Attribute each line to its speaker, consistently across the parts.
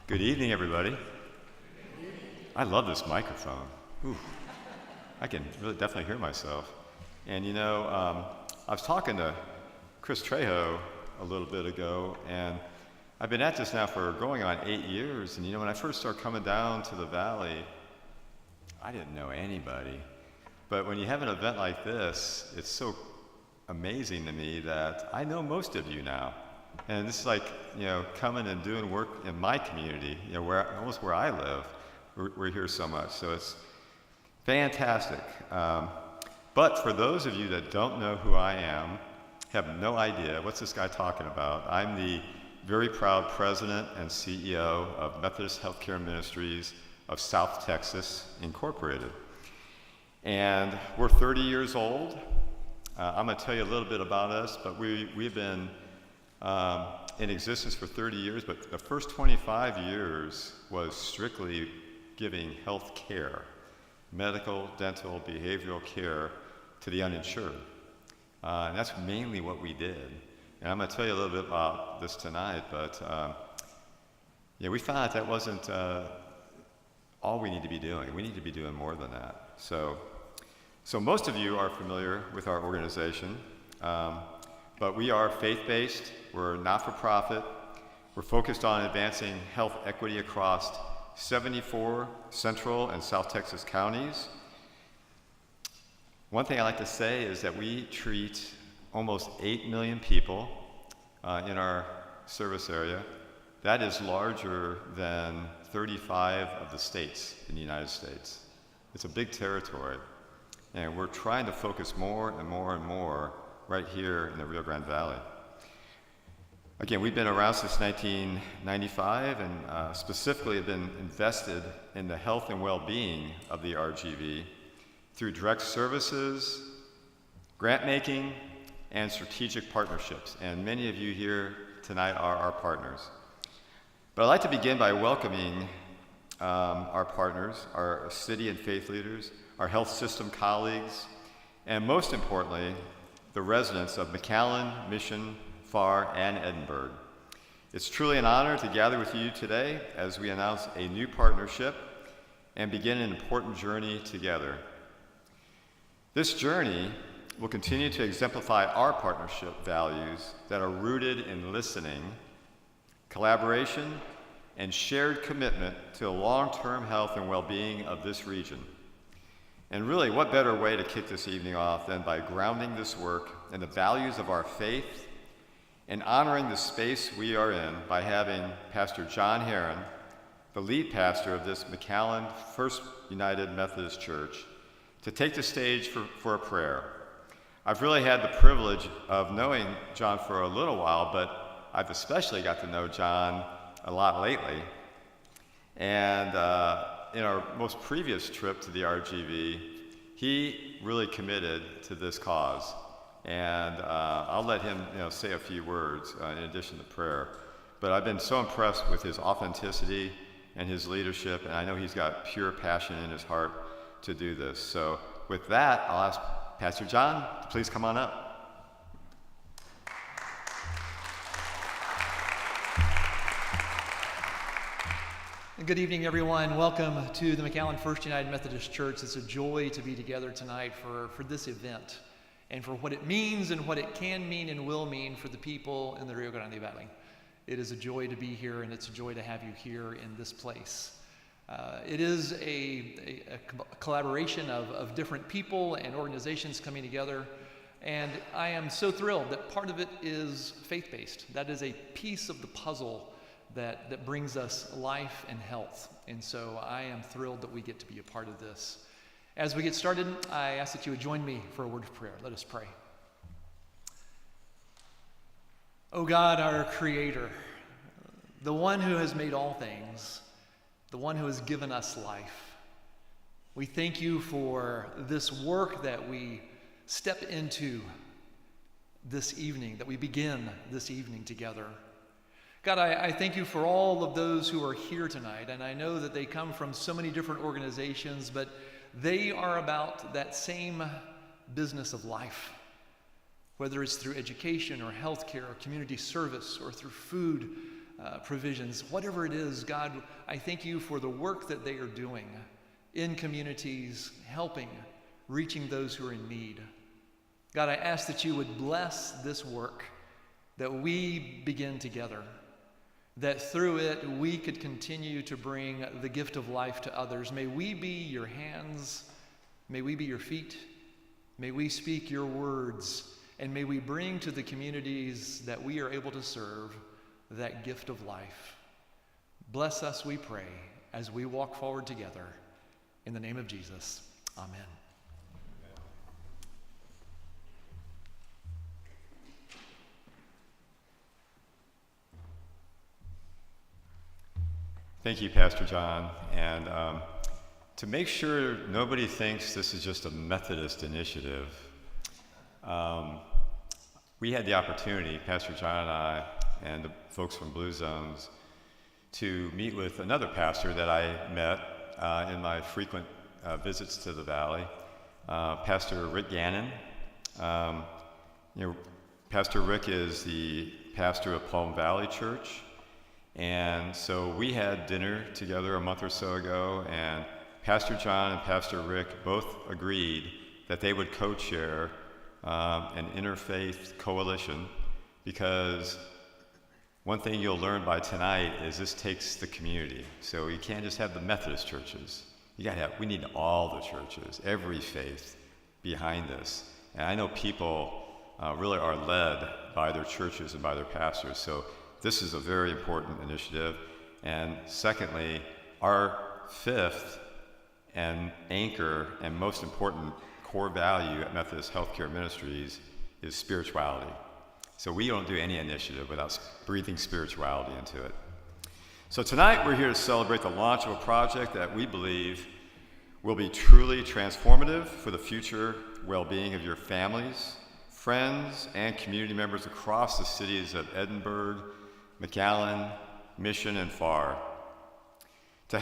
Speaker 1: Good evening, everybody. I love this microphone. Ooh, I can really definitely hear myself. And I was talking to Chris Trejo a little bit ago, and I've been at this now for going on 8 years. And when I first started coming down to the valley, I didn't know anybody. But when you have an event like this, it's so amazing to me that I know most of you now. And this is like, coming and doing work in my community, almost where I live. We're here so much, so it's fantastic. But for those of you that don't know who I am, have no idea, what's this guy talking about? I'm the very proud president and CEO of Methodist Healthcare Ministries of South Texas, Incorporated. And we're 30 years old. I'm going to tell you a little bit about us, but we've been in existence for 30 years, but the first 25 years was strictly giving health care, medical, dental, behavioral care to the uninsured. And that's mainly what we did. And I'm going to tell you a little bit about this tonight, but we found out that wasn't all we need to be doing. We need to be doing more than that. So most of you are familiar with our organization. But we are faith-based, we're not-for-profit, we're focused on advancing health equity across 74 Central and South Texas counties. One thing I like to say is that we treat almost 8 million people in our service area. That is larger than 35 of the states in the United States. It's a big territory, and we're trying to focus more and more and more right here in the Rio Grande Valley. Again, we've been around since 1995 and specifically have been invested in the health and well-being of the RGV through direct services, grant making, and strategic partnerships. And many of you here tonight are our partners. But I'd like to begin by welcoming our partners, our city and faith leaders, our health system colleagues, and most importantly, the residents of McAllen, Mission, Farr, and Edinburgh. It's truly an honor to gather with you today as we announce a new partnership and begin an important journey together. This journey will continue to exemplify our partnership values that are rooted in listening, collaboration, and shared commitment to the long-term health and well-being of this region. And really, what better way to kick this evening off than by grounding this work in the values of our faith and honoring the space we are in by having Pastor John Herron, the lead pastor of this McAllen First United Methodist Church, to take the stage for a prayer. I've really had the privilege of knowing John for a little while, but I've especially got to know John a lot lately. And in our most previous trip to the RGV, he really committed to this cause. And I'll let him say a few words in addition to prayer. But I've been so impressed with his authenticity and his leadership, and I know he's got pure passion in his heart to do this. So with that, I'll ask Pastor John to please come on up.
Speaker 2: Good evening, everyone. Welcome to the McAllen First United Methodist Church. It's a joy to be together tonight for this event and for what it means and what it can mean and will mean for the people in the Rio Grande Valley. It is a joy to be here, and it's a joy to have you here in this place. It is a collaboration of different people and organizations coming together, and I am so thrilled that part of it is faith-based. That is a piece of the puzzle that brings us life and health. And so I am thrilled that we get to be a part of this. As we get started, I ask that you would join me for a word of prayer. Let us pray. O God, our Creator, the one who has made all things, the one who has given us life, we thank you for this work that we step into this evening, that we begin this evening together. God, I thank you for all of those who are here tonight, and I know that they come from so many different organizations, but they are about that same business of life, whether it's through education or healthcare or community service or through food. provisions, whatever it is, God, I thank you for the work that they are doing in communities, helping, reaching those who are in need. God, I ask that you would bless this work that we begin together, that through it we could continue to bring the gift of life to others. May we be your hands, may we be your feet, may we speak your words, and may we bring to the communities that we are able to serve that gift of life. Bless us, we pray, as we walk forward together. In the name of Jesus, amen.
Speaker 1: Thank you, Pastor John. And to make sure nobody thinks this is just a Methodist initiative, we had the opportunity, Pastor John and I, and the folks from Blue Zones, to meet with another pastor that I met in my frequent visits to the Valley, Pastor Rick Gannon. Pastor Rick is the pastor of Palm Valley Church. And so we had dinner together a month or so ago, and Pastor John and Pastor Rick both agreed that they would co-chair an interfaith coalition, because one thing you'll learn by tonight is this takes the community. So you can't just have the Methodist churches. We need all the churches, every faith behind this. And I know people really are led by their churches and by their pastors. So this is a very important initiative. And secondly, our fifth and anchor and most important core value at Methodist Healthcare Ministries is spirituality. So we don't do any initiative without breathing spirituality into it. So tonight we're here to celebrate the launch of a project that we believe will be truly transformative for the future well-being of your families, friends, and community members across the cities of Edinburgh, McAllen, Mission, and Farr. To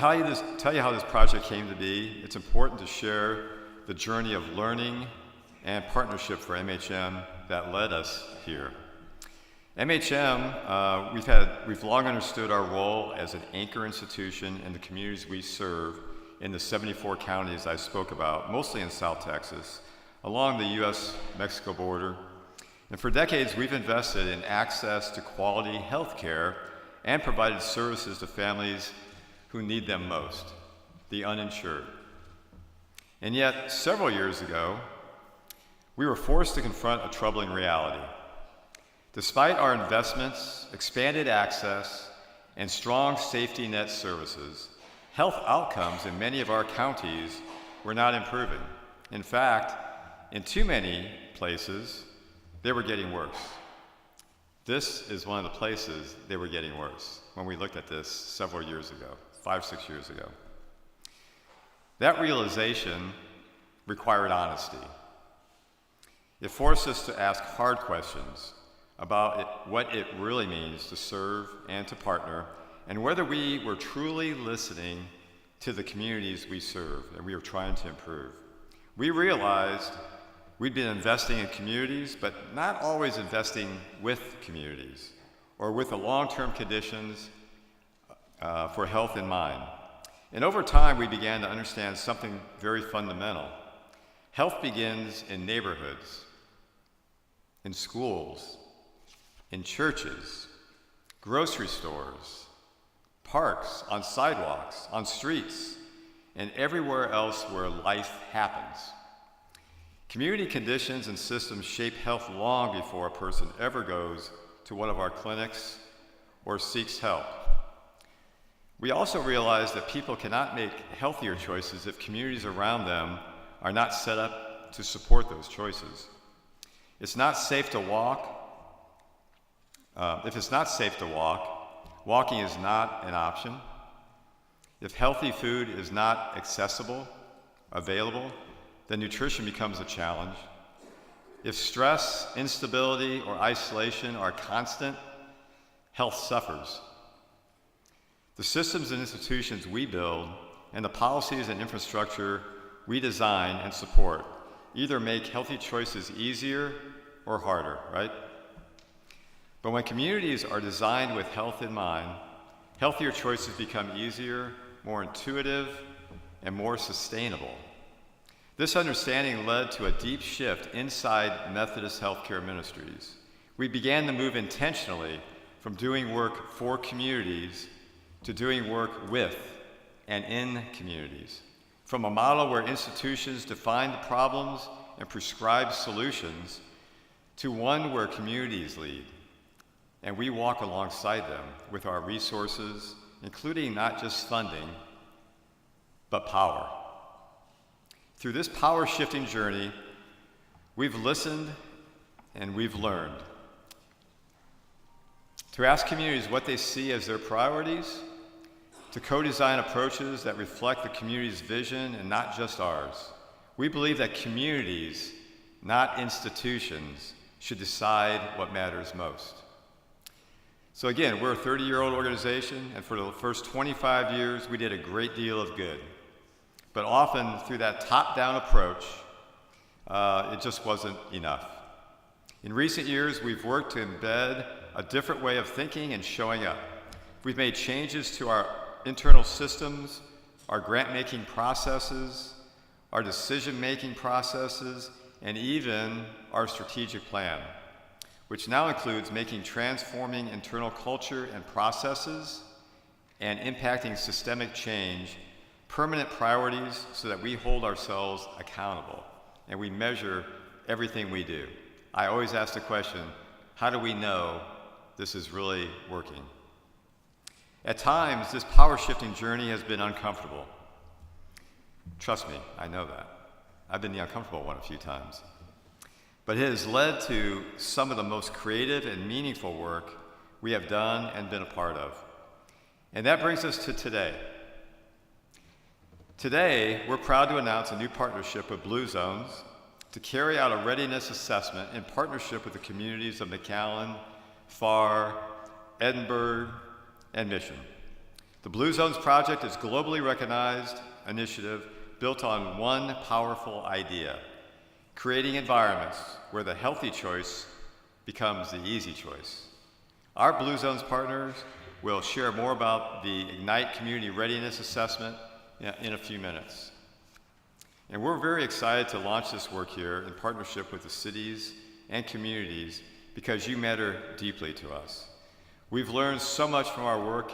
Speaker 1: tell you how this project came to be, it's important to share the journey of learning and partnership for MHM that led us here. MHM, we've long understood our role as an anchor institution in the communities we serve in the 74 counties I spoke about, mostly in South Texas, along the U.S.-Mexico border. And for decades, we've invested in access to quality health care and provided services to families who need them most, the uninsured. And yet, several years ago, we were forced to confront a troubling reality. Despite our investments, expanded access, and strong safety net services, health outcomes in many of our counties were not improving. In fact, in too many places, they were getting worse. This is one of the places they were getting worse when we looked at this several years ago, 5-6 years ago. That realization required honesty. It forced us to ask hard questions about what it really means to serve and to partner, and whether we were truly listening to the communities we serve and we were trying to improve. We realized we'd been investing in communities, but not always investing with communities or with the long-term conditions for health in mind. And over time, we began to understand something very fundamental. Health begins in neighborhoods, in schools, in churches, grocery stores, parks, on sidewalks, on streets, and everywhere else where life happens. Community conditions and systems shape health long before a person ever goes to one of our clinics or seeks help. We also realize that people cannot make healthier choices if communities around them are not set up to support those choices. It's not safe to walk. If it's not safe to walk, walking is not an option. If healthy food is not accessible, available, then nutrition becomes a challenge. If stress, instability, or isolation are constant, health suffers. The systems and institutions we build and the policies and infrastructure we design and support either make healthy choices easier or harder, right? But when communities are designed with health in mind, healthier choices become easier, more intuitive, and more sustainable. This understanding led to a deep shift inside Methodist Healthcare Ministries. We began to move intentionally from doing work for communities to doing work with and in communities. From a model where institutions define the problems and prescribe solutions to one where communities lead. And we walk alongside them with our resources, including not just funding, but power. Through this power-shifting journey, we've listened and we've learned. To ask communities what they see as their priorities, to co-design approaches that reflect the community's vision and not just ours. We believe that communities, not institutions, should decide what matters most. So again, we're a 30-year-old organization, and for the first 25 years, we did a great deal of good. But often, through that top-down approach, it just wasn't enough. In recent years, we've worked to embed a different way of thinking and showing up. We've made changes to our internal systems, our grant-making processes, our decision-making processes, and even our strategic plan, which now includes making transforming internal culture and processes and impacting systemic change permanent priorities so that we hold ourselves accountable and we measure everything we do. I always ask the question, how do we know this is really working? At times, this power-shifting journey has been uncomfortable. Trust me, I know that. I've been the uncomfortable one a few times. But it has led to some of the most creative and meaningful work we have done and been a part of. And that brings us to today. Today, we're proud to announce a new partnership with Blue Zones to carry out a readiness assessment in partnership with the communities of McAllen, Farr, Edinburgh, and Mission. The Blue Zones project is a globally recognized initiative built on one powerful idea: creating environments where the healthy choice becomes the easy choice. Our Blue Zones partners will share more about the Ignite Community Readiness Assessment in a few minutes. And we're very excited to launch this work here in partnership with the cities and communities because you matter deeply to us. We've learned so much from our work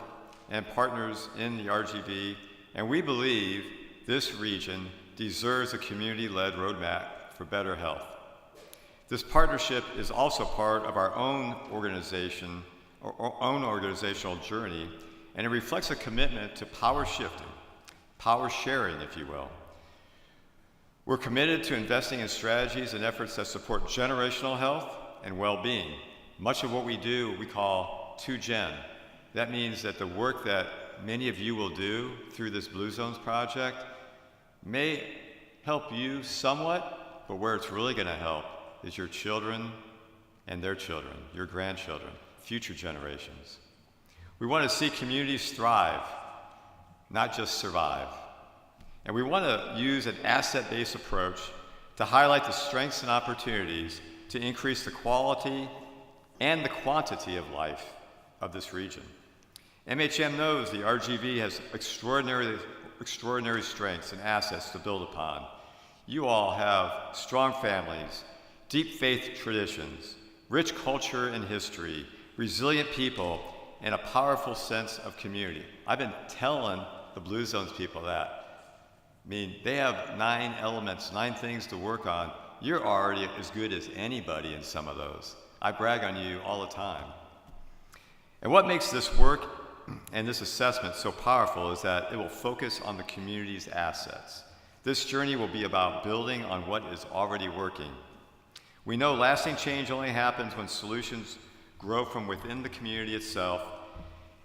Speaker 1: and partners in the RGV, and we believe this region deserves a community-led roadmap for better health. This partnership is also part of our own organizational journey, and it reflects a commitment to power shifting, power sharing, if you will. We're committed to investing in strategies and efforts that support generational health and well-being. Much of what we do, we call 2Gen. That means that the work that many of you will do through this Blue Zones project may help you somewhat, but where it's really going to help is your children and their children, your grandchildren, future generations. We want to see communities thrive, not just survive. And we want to use an asset-based approach to highlight the strengths and opportunities to increase the quality and the quantity of life of this region. MHM knows the RGV has extraordinary strengths and assets to build upon. You all have strong families, deep faith traditions, rich culture and history, resilient people, and a powerful sense of community. I've been telling the Blue Zones people that. I mean, they have 9 elements, 9 things to work on. You're already as good as anybody in some of those. I brag on you all the time. And what makes this work and this assessment so powerful is that it will focus on the community's assets. This journey will be about building on what is already working. We know lasting change only happens when solutions grow from within the community itself,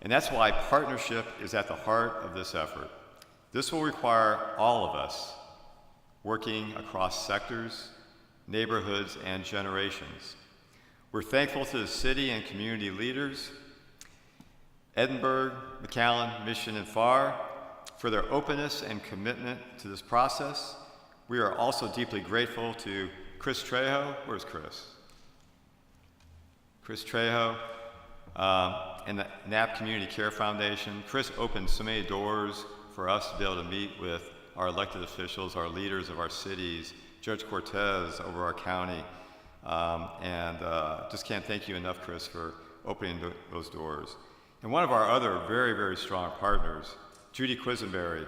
Speaker 1: and that's why partnership is at the heart of this effort. This will require all of us working across sectors, neighborhoods, and generations. We're thankful to the city and community leaders, Edinburgh, McAllen, Mission, and Farr, for their openness and commitment to this process. We are also deeply grateful to Chris Trejo. Where's Chris? Chris Trejo, and the Knapp Community Care Foundation. Chris opened so many doors for us to be able to meet with our elected officials, our leaders of our cities, Judge Cortez over our county, and just can't thank you enough, Chris, for opening those doors. And one of our other very, very strong partners, Judy Quisenberry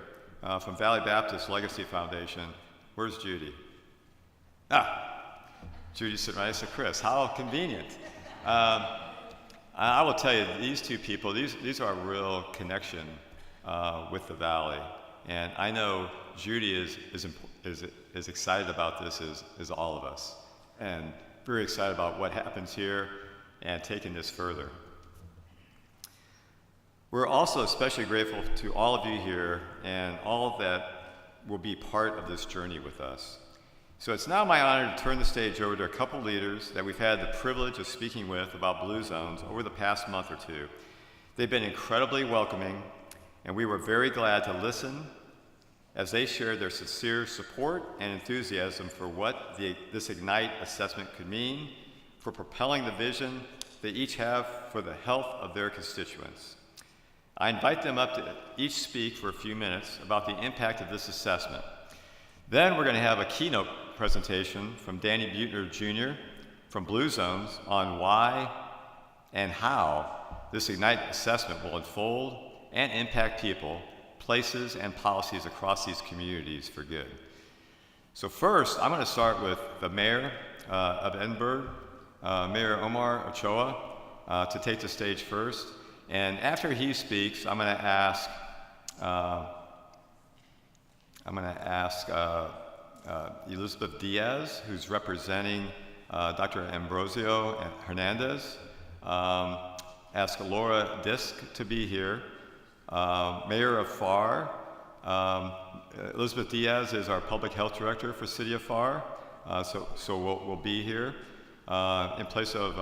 Speaker 1: from Valley Baptist Legacy Foundation. Where's Judy? Judy's sitting right next to Chris. How convenient. I will tell you, these two people, these are a real connection with the Valley. And I know Judy is excited about this as all of us, and very excited about what happens here and taking this further. We're also especially grateful to all of you here and all that will be part of this journey with us. So it's now my honor to turn the stage over to a couple leaders that we've had the privilege of speaking with about Blue Zones over the past month or two. They've been incredibly welcoming, and we were very glad to listen as they shared their sincere support and enthusiasm for what this Ignite assessment could mean for propelling the vision they each have for the health of their constituents. I invite them up to each speak for a few minutes about the impact of this assessment. Then we're going to have a keynote presentation from Danny Buettner Jr. from Blue Zones on why and how this Ignite assessment will unfold and impact people, places, and policies across these communities for good. So first, I'm going to start with the mayor of Edinburgh, Mayor Omar Ochoa, to take the stage first. And after he speaks, I'm going to ask Elizabeth Diaz, who's representing Dr. Ambrosio Hernandez, ask Laura Disk to be here, Mayor of Pharr. Elizabeth Diaz is our public health director for City of Pharr, so we'll be here in place of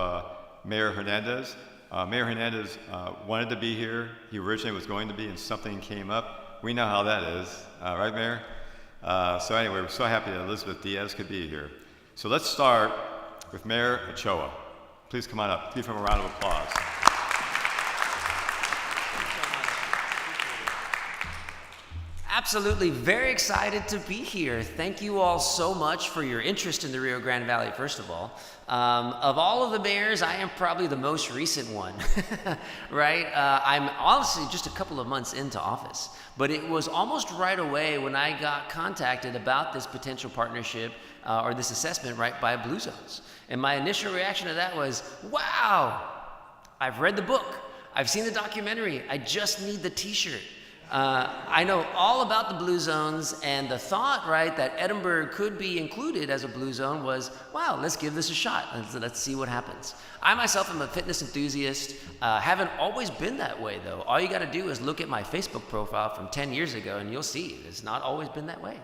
Speaker 1: Mayor Hernandez. Mayor Hernandez wanted to be here. He originally was going to be, and something came up. We know how that is, right, Mayor? So anyway, we're so happy that Elizabeth Diaz could be here. So let's start with Mayor Ochoa. Please come on up. Give him a round of applause.
Speaker 3: Absolutely, very excited to be here. Thank you all so much for your interest in the Rio Grande Valley, first of all. Of all of the mayors, I am probably the most recent one, right? I'm honestly just a couple of months into office, but it was almost right away when I got contacted about this potential partnership or this assessment, right, by Blue Zones. And my initial reaction to that was, wow, I've read the book, I've seen the documentary, I just need the t-shirt. I know all about the Blue Zones, and the thought, right, that Edinburgh could be included as a Blue Zone was, wow, let's give this a shot. Let's see what happens. I myself am a fitness enthusiast. Haven't always been that way, though. All you got to do is look at my Facebook profile from 10 years ago, and you'll see it's not always been that way.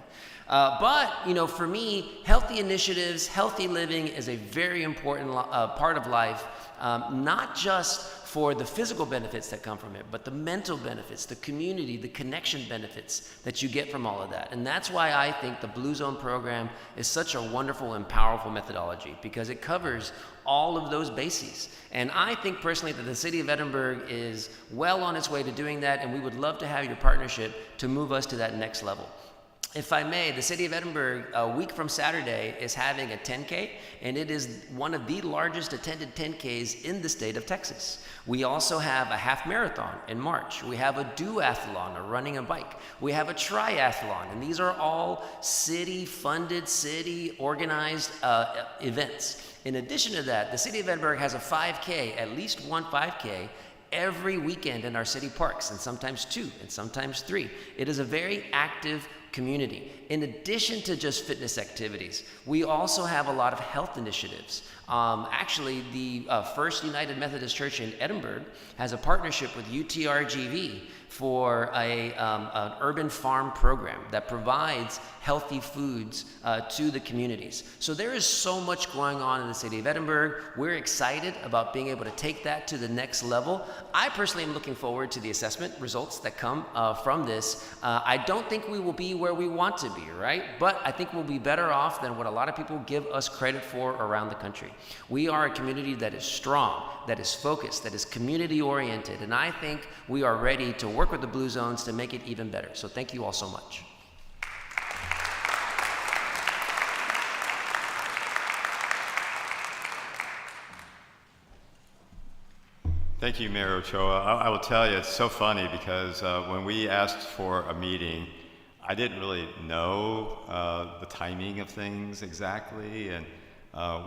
Speaker 3: But, you know, for me, healthy initiatives, healthy living is a very important part of life, not just for the physical benefits that come from it, but the mental benefits, the community, the connection benefits that you get from all of that. And that's why I think the Blue Zone program is such a wonderful and powerful methodology, because it covers all of those bases. And I think personally that the city of Edinburgh is well on its way to doing that, and we would love to have your partnership to move us to that next level. If I may, the city of Edinburgh, a week from Saturday, is having a 10K, and it is one of the largest attended 10Ks in the state of Texas. We also have a half marathon in March. We have a duathlon, or running a bike. We have a triathlon, and these are all city-funded, city-organized events. In addition to that, the city of Edinburgh has a 5K, at least one 5K, every weekend in our city parks, and sometimes 2, and sometimes 3. It is a very active community. In addition to just fitness activities, we also have a lot of health initiatives. Actually, the First United Methodist Church in Edinburgh has a partnership with UTRGV for an urban farm program that provides healthy foods to the communities. So there is so much going on in the city of Edinburgh. We're excited about being able to take that to the next level. I personally am looking forward to the assessment results that come from this. I don't think we will be where we want to be, right? But I think we'll be better off than what a lot of people give us credit for around the country. We are a community that is strong, that is focused, that is community oriented, and I think we are ready to work with the Blue Zones to make it even better. So thank you all so much.
Speaker 1: Thank you, Mayor Ochoa. I will tell you, it's so funny because when we asked for a meeting, I didn't really know the timing of things exactly, and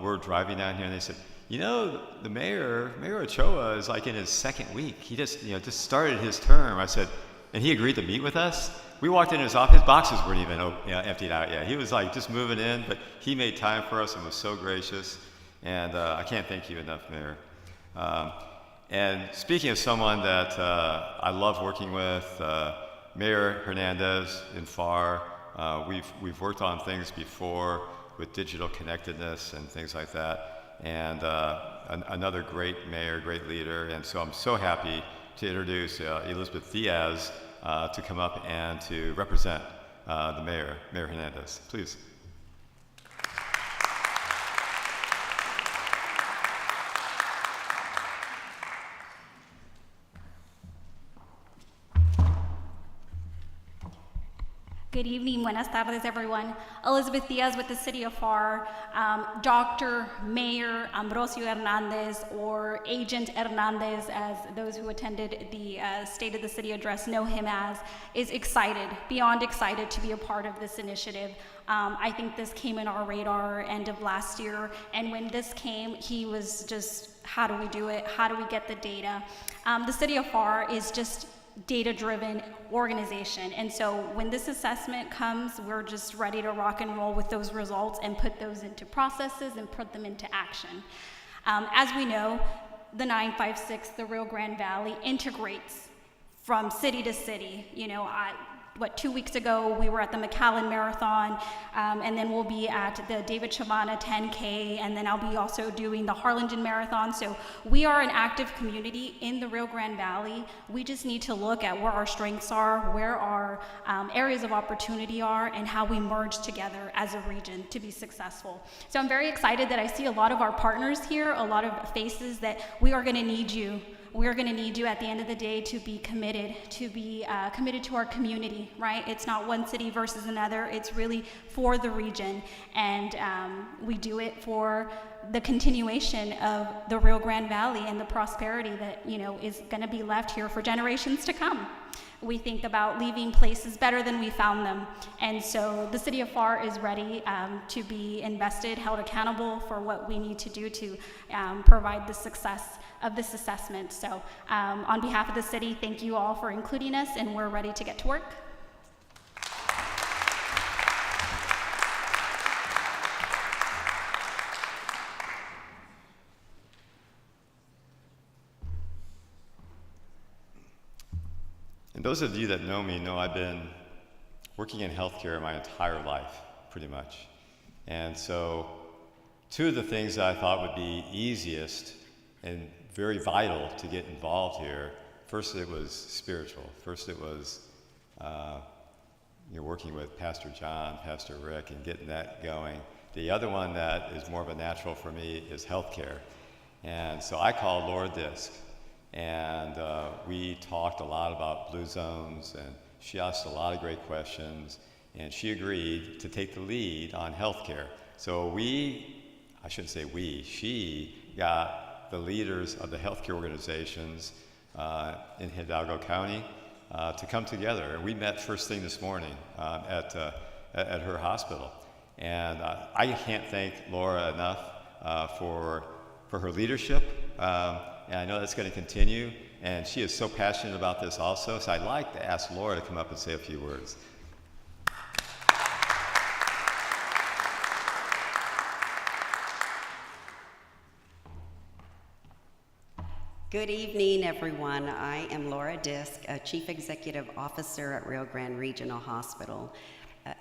Speaker 1: we're driving down here, and they said, you know, the Mayor Ochoa is like in his second week. He just started his term. I said, and he agreed to meet with us. We walked in his office, his boxes weren't even emptied out yet. He was like just moving in, but he made time for us and was so gracious, and I can't thank you enough, Mayor. And speaking of someone that I love working with, Mayor Hernandez in FAR, we've worked on things before with digital connectedness and things like that. And another great mayor, great leader. And so I'm so happy to introduce Elizabeth Diaz to come up and to represent the mayor, Mayor Hernandez. Please.
Speaker 4: Good evening, buenas tardes, everyone. Elizabeth Diaz with the City of FAR. Dr. Mayor Ambrosio Hernandez, or Agent Hernandez, as those who attended the State of the City address know him as, is excited, beyond excited to be a part of this initiative. I think this came in our radar end of last year, and when this came, he was just, how do we do it? How do we get the data? The City of FAR is just data-driven organization, and so when this assessment comes, we're just ready to rock and roll with those results and put those into processes and put them into action. As we know, the 956, the Rio Grande Valley, integrates from city to city. You know, 2 weeks ago, we were at the McAllen Marathon, and then we'll be at the David Chavana 10K, and then I'll be also doing the Harlingen Marathon. So we are an active community in the Rio Grande Valley. We just need to look at where our strengths are, where our areas of opportunity are, and how we merge together as a region to be successful. So I'm very excited that I see a lot of our partners here, a lot of faces that we are gonna need you. We're going to need you at the end of the day to be committed to our community, right? It's not one city versus another. It's really for the region, and we do it for the continuation of the Rio Grande Valley and the prosperity that, you know, is going to be left here for generations to come. We think about leaving places better than we found them, and so the City of FAR is ready to be invested, held accountable for what we need to do to provide the success of this assessment. So on behalf of the city, thank you all for including us, and we're ready to get to work.
Speaker 1: And those of you that know me know I've been working in healthcare my entire life, pretty much. And so two of the things that I thought would be easiest and very vital to get involved here, first it was spiritual. First it was working with Pastor John, Pastor Rick, and getting that going. The other one that is more of a natural for me is healthcare. And so I called Laura Disk, and we talked a lot about Blue Zones, and she asked a lot of great questions, and she agreed to take the lead on healthcare. So she got the leaders of the healthcare organizations in Hidalgo County to come together. And we met first thing this morning at her hospital. And I can't thank Laura enough for her leadership. And I know that's going to continue. And she is so passionate about this also. So I'd like to ask Laura to come up and say a few words.
Speaker 5: Good evening, everyone. I am Laura Disk, Chief Executive Officer at Rio Grande Regional Hospital.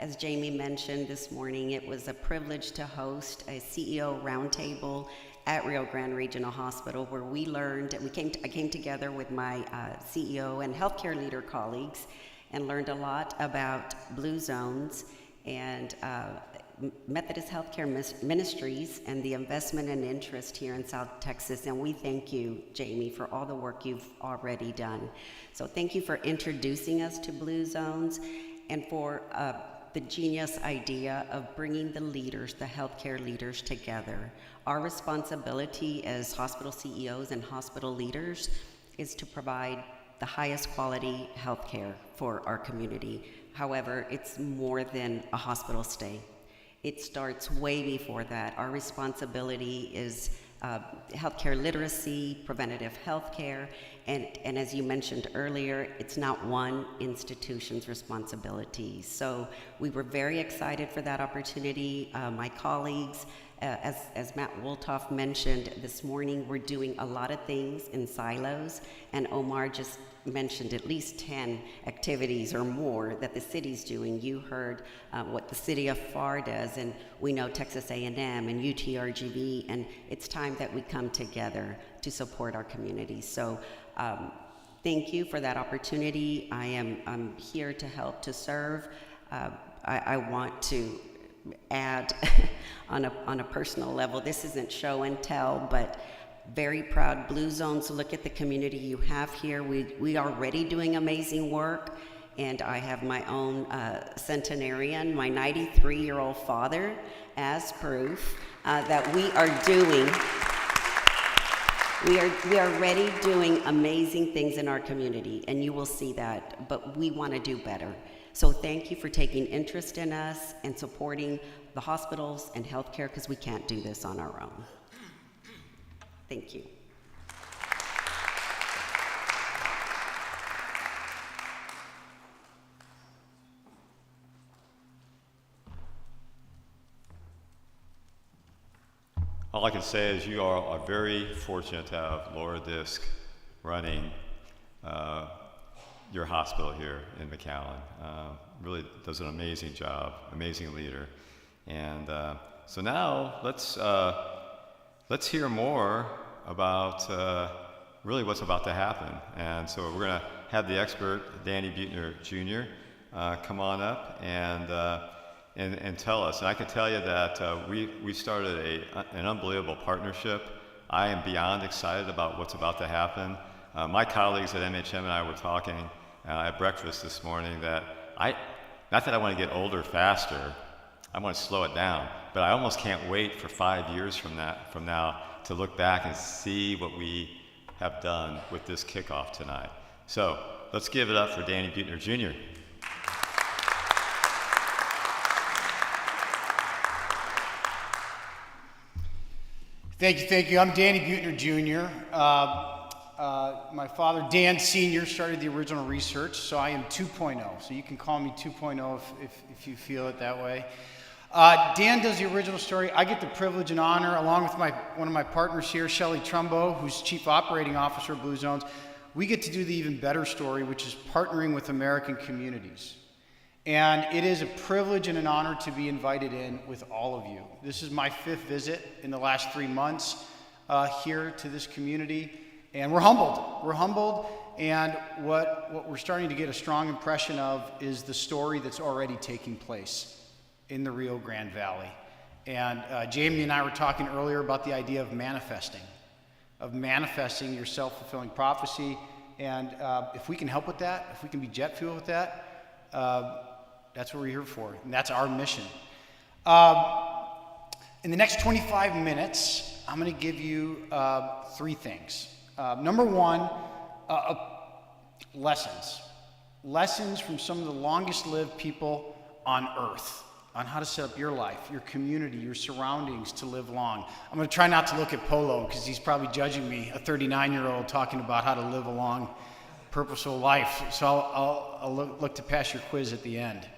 Speaker 5: As Jamie mentioned this morning, it was a privilege to host a CEO roundtable at Rio Grande Regional Hospital, where we learned, I came together with my CEO and healthcare leader colleagues and learned a lot about blue zones and Methodist Healthcare Ministries and the investment and interest here in South Texas. And we thank you, Jamie, for all the work you've already done. So thank you for introducing us to blue zones and for the genius idea of bringing the leaders, the healthcare leaders together. Our responsibility as hospital CEOs and hospital leaders is to provide the highest quality healthcare for our community. However, it's more than a hospital stay. It starts way before that. Our responsibility is healthcare literacy, preventative healthcare, and as you mentioned earlier, it's not one institution's responsibility. So we were very excited for that opportunity. My colleagues, as Matt Woltoff mentioned this morning, we're doing a lot of things in silos, and Omar just mentioned at least 10 activities or more that the city's doing. You heard what the city of FAR does, and we know Texas A&M and UTRGV, and it's time that we come together to support our community. So thank you for that opportunity. I'm here to help to serve. I want to add on a personal level, this isn't show and tell, but very proud Blue Zones. Look at the community you have here. We are already doing amazing work, and I have my own centenarian, my 93-year-old father, as proof that we are doing. We are already doing amazing things in our community, and you will see that, but we want to do better. So thank you for taking interest in us and supporting the hospitals and healthcare, because we can't do this on our own. Thank you.
Speaker 1: All I can say is you all are very fortunate to have Laura Disk running your hospital here in McAllen. Really does an amazing job, amazing leader. And so now let's hear more about really what's about to happen. And so we're going to have the expert, Danny Buettner Jr., come on up and tell us. And I can tell you that we started an unbelievable partnership. I am beyond excited about what's about to happen. My colleagues at MHM and I were talking at breakfast this morning that not that I want to get older faster, I want to slow it down, but I almost can't wait for 5 years from now to look back and see what we have done with this kickoff tonight. So let's give it up for Danny Buettner Jr.
Speaker 6: Thank you. I'm Danny Buettner Jr. My father, Dan Sr., started the original research, so I am 2.0. So you can call me 2.0 if you feel it that way. Dan does the original story. I get the privilege and honor, along with one of my partners here, Shelley Trumbo, who's Chief Operating Officer of Blue Zones. We get to do the even better story, which is partnering with American communities. And it is a privilege and an honor to be invited in with all of you. This is my 5th visit in the last 3 months here to this community, and we're humbled. We're humbled, and what we're starting to get a strong impression of is the story that's already taking place in the Rio Grande Valley. And Jamie and I were talking earlier about the idea of manifesting your self-fulfilling prophecy. And if we can help with that, if we can be jet fuel with that, that's what we're here for, and that's our mission. In the next 25 minutes, I'm going to give you 3 things. Number 1, lessons. Lessons from some of the longest-lived people on Earth on how to set up your life, your community, your surroundings to live long. I'm going to try not to look at Polo, because he's probably judging me, a 39-year-old talking about how to live a long, purposeful life. So I'll look to pass your quiz at the end.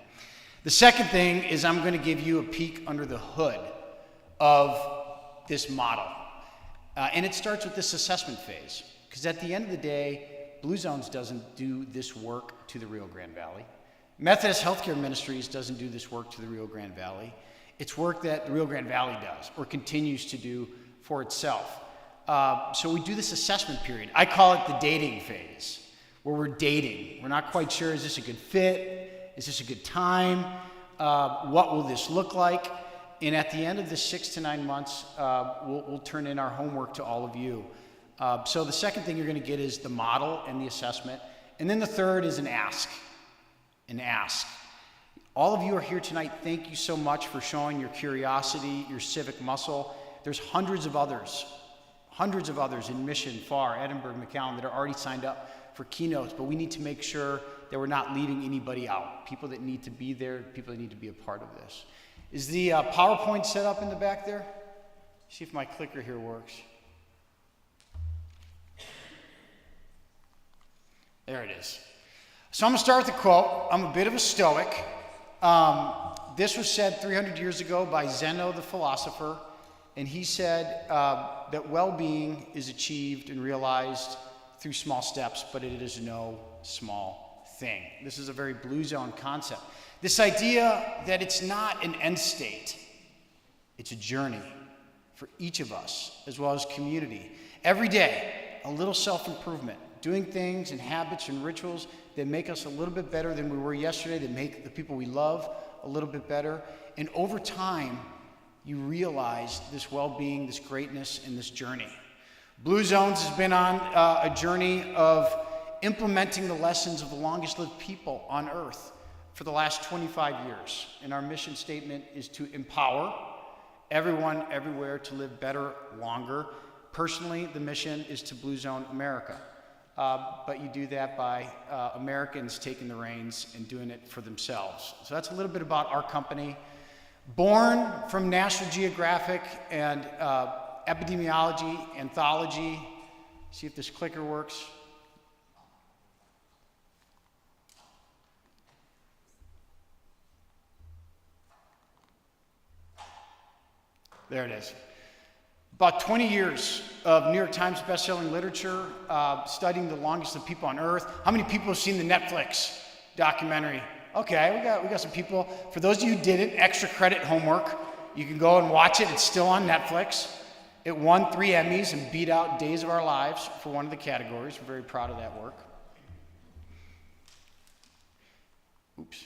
Speaker 6: The second thing is I'm going to give you a peek under the hood of this model. And it starts with this assessment phase. Because at the end of the day, Blue Zones doesn't do this work to the Rio Grande Valley. Methodist Healthcare Ministries doesn't do this work to the Rio Grande Valley. It's work that the Rio Grande Valley does or continues to do for itself. So we do this assessment period. I call it the dating phase, where we're dating. We're not quite sure, is this a good fit? Is this a good time? What will this look like? And at the end of the 6 to 9 months, we'll turn in our homework to all of you. So the second thing you're going to get is the model and the assessment. And then the third is an ask. An ask. All of you are here tonight. Thank you so much for showing your curiosity, your civic muscle. There's hundreds of others in Mission, Far, Edinburgh, McAllen that are already signed up for keynotes, but we need to make sure that we're not leaving anybody out. People that need to be there, people that need to be a part of this. Is the PowerPoint set up in the back there? See if my clicker here works. There it is. So I'm going to start with a quote. I'm a bit of a stoic. This was said 300 years ago by Zeno the philosopher, and he said that well-being is achieved and realized through small steps, but it is no small thing. This is a very Blue Zone concept. This idea that it's not an end state, it's a journey for each of us, as well as community. Every day, a little self-improvement, doing things and habits and rituals that make us a little bit better than we were yesterday, that make the people we love a little bit better. And over time, you realize this well-being, this greatness, and this journey. Blue Zones has been on a journey of implementing the lessons of the longest-lived people on Earth for the last 25 years. And our mission statement is to empower everyone, everywhere to live better, longer. Personally, the mission is to Blue Zone America. But you do that by Americans taking the reins and doing it for themselves. So that's a little bit about our company. Born from National Geographic and epidemiology, anthology. See if this clicker works. There it is. About 20 years of New York Times bestselling literature, studying the longest of people on Earth. How many people have seen the Netflix documentary? Okay, we got some people. For those of you who didn't, extra credit homework. You can go and watch it. It's still on Netflix. It won 3 Emmys and beat out Days of Our Lives for one of the categories. We're very proud of that work. Oops.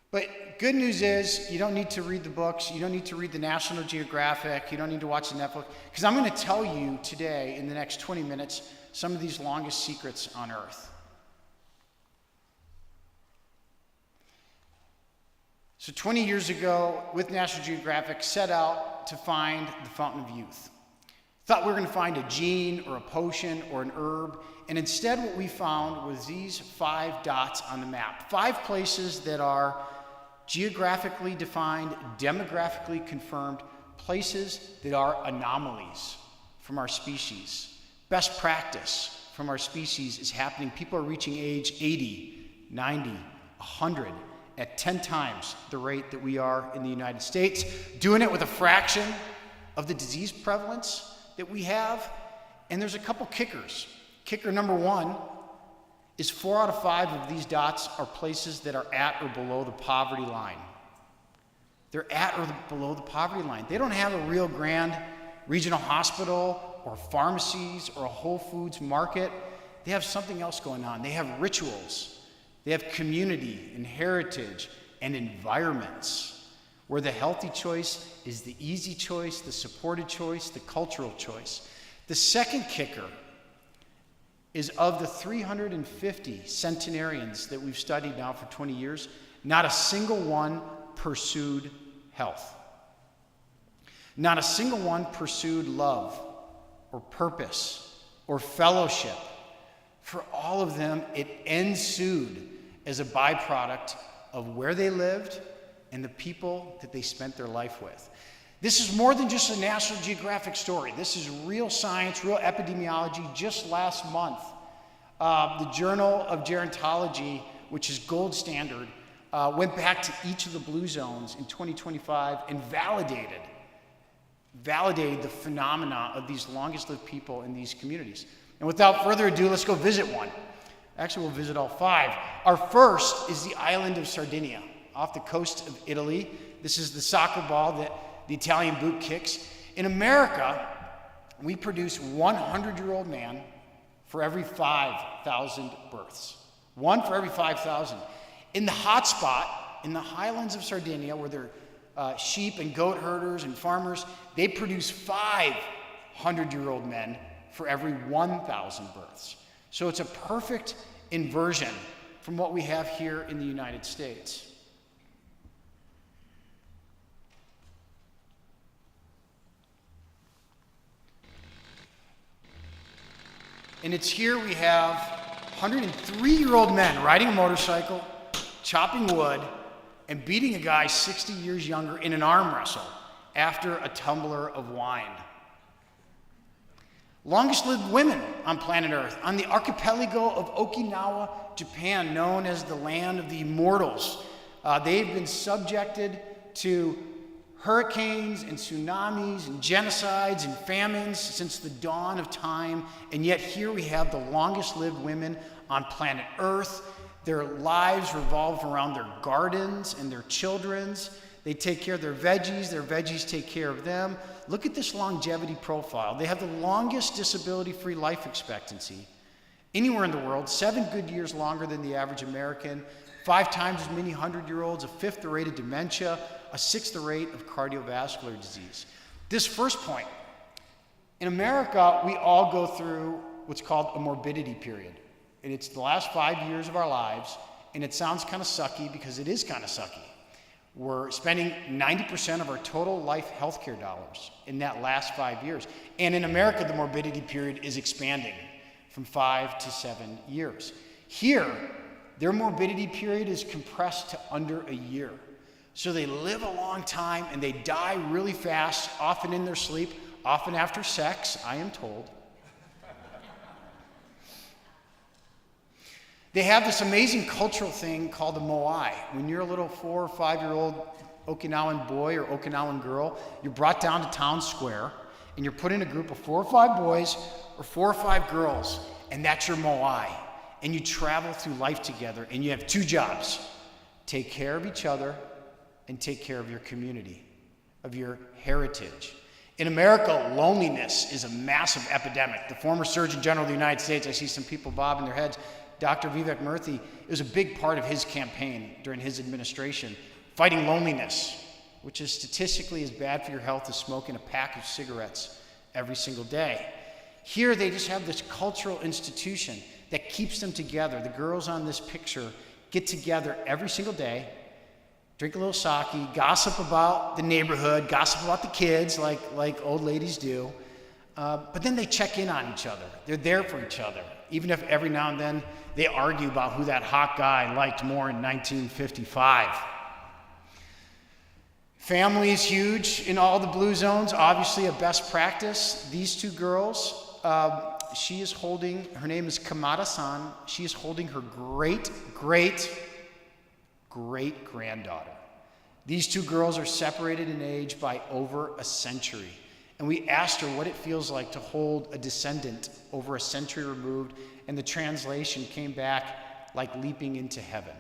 Speaker 6: But good news is you don't need to read the books. You don't need to read the National Geographic. You don't need to watch the Netflix. Because I'm going to tell you today, in the next 20 minutes, some of these longest secrets on Earth. So 20 years ago, with National Geographic, set out to find the fountain of youth. Thought we were going to find a gene or a potion or an herb. And instead what we found was these 5 dots on the map. 5 places that are geographically defined, demographically confirmed, places that are anomalies from our species. Best practice from our species is happening. People are reaching age 80, 90, 100 at 10 times the rate that we are in the United States, doing it with a fraction of the disease prevalence that we have. And there's a couple kickers. Kicker number 1 is 4 out of 5 of these dots are places that are at or below the poverty line. They're at or below the poverty line. They don't have a Rio Grande regional hospital or pharmacies or a Whole Foods market. They have something else going on. They have rituals. They have community and heritage and environments where the healthy choice is the easy choice, the supported choice, the cultural choice. The second kicker is of the 350 centenarians that we've studied now for 20 years, not a single one pursued health. Not a single one pursued love or purpose or fellowship. For all of them, it ensued as a byproduct of where they lived and the people that they spent their life with. This is more than just a National Geographic story. This is real science, real epidemiology. Just last month, the Journal of Gerontology, which is gold standard, went back to each of the Blue Zones in 2025 and validated the phenomena of these longest lived people in these communities. And without further ado, let's go visit one. Actually, we'll visit all 5. Our first is the island of Sardinia, off the coast of Italy. This is the soccer ball that the Italian boot kicks. In America, we produce 100-year-old man for every 5,000 births. 1 for every 5,000. In the hot spot, in the highlands of Sardinia, where they're sheep and goat herders and farmers, they produce 500-year-old men for every 1,000 births. So it's a perfect inversion from what we have here in the United States. And it's here we have 103-year-old men riding a motorcycle, chopping wood, and beating a guy 60 years younger in an arm wrestle after a tumbler of wine. Longest lived women on planet Earth, on the archipelago of Okinawa, Japan, known as the land of the immortals. They've been subjected to hurricanes and tsunamis and genocides and famines since the dawn of time, and yet here we have the longest lived women on planet Earth. Their lives revolve around their gardens and their children's. They take care of their veggies take care of them. Look at this longevity profile. They have the longest disability-free life expectancy anywhere in the world, 7 good years longer than the average American, 5 times as many 100-year-olds, a 5th the rate of dementia, a 6th the rate of cardiovascular disease. This first point, in America, we all go through what's called a morbidity period. And it's the last 5 years of our lives, and it sounds kind of sucky because it is kind of sucky. We're spending 90% of our total life healthcare dollars in that last 5 years. And in America, the morbidity period is expanding from 5 to 7 years. Here, their morbidity period is compressed to under a year. So they live a long time and they die really fast, often in their sleep, often after sex, I am told. They have this amazing cultural thing called a moai. When you're a little 4 or 5-year-old Okinawan boy or Okinawan girl, you're brought down to town square and you're put in a group of 4 or 5 boys or 4 or 5 girls, and that's your moai. And you travel through life together and you have 2 jobs: take care of each other and take care of your community, of your heritage. In America, loneliness is a massive epidemic. The former Surgeon General of the United States, I see some people bobbing their heads, Dr. Vivek Murthy, it was a big part of his campaign during his administration, fighting loneliness, which is statistically as bad for your health as smoking a pack of cigarettes every single day. Here, they just have this cultural institution that keeps them together. The girls on this picture get together every single day, drink a little sake, gossip about the neighborhood, gossip about the kids like old ladies do, but then they check in on each other. They're there for each other, even if every now and then they argue about who that hot guy liked more in 1955. Family is huge in all the blue zones, obviously a best practice. These 2 girls, she is holding, her name is Kamada-san, she is holding her great-great-great-granddaughter. These 2 girls are separated in age by over a century. And we asked her what it feels like to hold a descendant over a century removed, and the translation came back like leaping into heaven.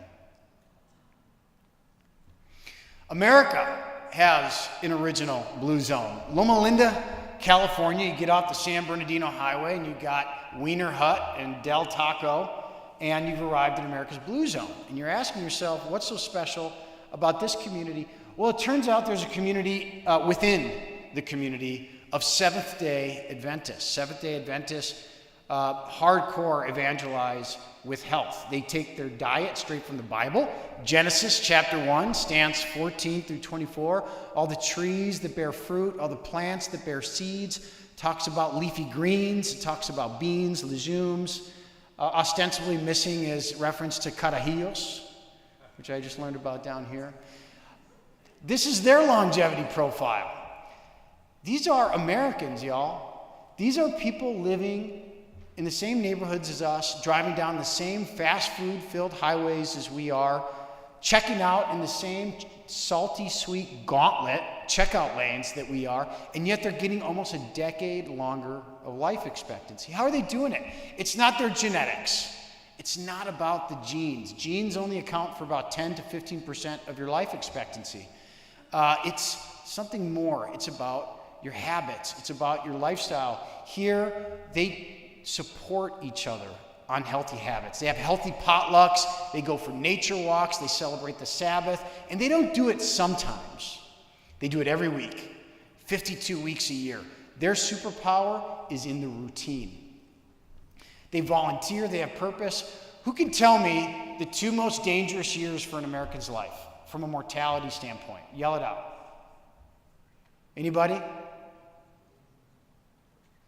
Speaker 6: America has an original blue zone. Loma Linda, California, you get off the San Bernardino Highway and you got Wiener Hut and Del Taco, and you've arrived in America's blue zone. And you're asking yourself, what's so special about this community? Well, it turns out there's a community within the community of Seventh-day Adventists. Seventh-day Adventists hardcore evangelize with health. They take their diet straight from the Bible. Genesis chapter 1, stanzas 14 through 24. All the trees that bear fruit, all the plants that bear seeds. Talks about leafy greens. It talks about beans, legumes. Ostensibly missing is reference to carajillos, which I just learned about down here. This is their longevity profile. These are Americans, y'all. These are people living in the same neighborhoods as us, driving down the same fast food-filled highways as we are, checking out in the same salty, sweet gauntlet checkout lanes that we are, and yet they're getting almost a decade longer of life expectancy. How are they doing it? It's not their genetics. It's not about the genes. Genes only account for about 10 to 15% of your life expectancy. It's something more. It's about your habits. It's about your lifestyle. Here, they support each other on healthy habits. They have healthy potlucks. They go for nature walks. They celebrate the Sabbath. And they don't do it sometimes. They do it every week, 52 weeks a year. Their superpower is in the routine. They volunteer. They have purpose. Who can tell me the 2 most dangerous years for an American's life from a mortality standpoint? Yell it out. Anybody?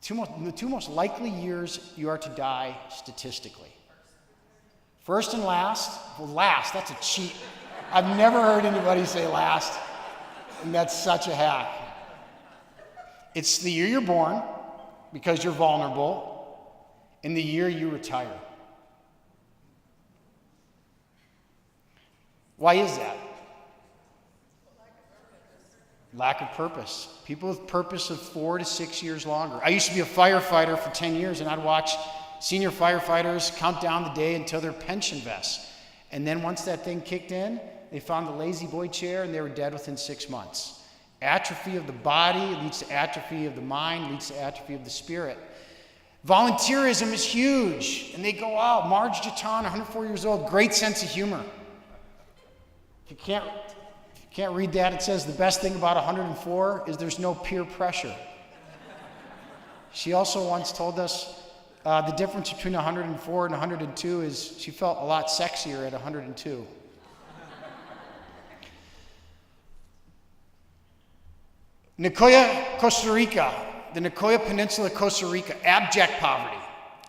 Speaker 6: The 2 most likely years you are to die statistically. First and last. Well, last, that's a cheat. I've never heard anybody say last, and that's such a hack. It's the year you're born, because you're vulnerable, and the year you retire. Why is that? Lack of purpose. People with purpose of 4 to 6 years longer. I used to be a firefighter for 10 years, and I'd watch senior firefighters count down the day until their pension vests. And then once that thing kicked in, they found the lazy boy chair, and they were dead within 6 months. Atrophy of the body leads to atrophy of the mind, leads to atrophy of the spirit. Volunteerism is huge, and they go out. Marge Jatan, 104 years old, great sense of humor. If you can't read that, it says the best thing about 104 is there's no peer pressure. She also once told us the difference between 104 and 102 is she felt a lot sexier at 102. Nicoya, Costa Rica, the Nicoya Peninsula, Costa Rica, abject poverty.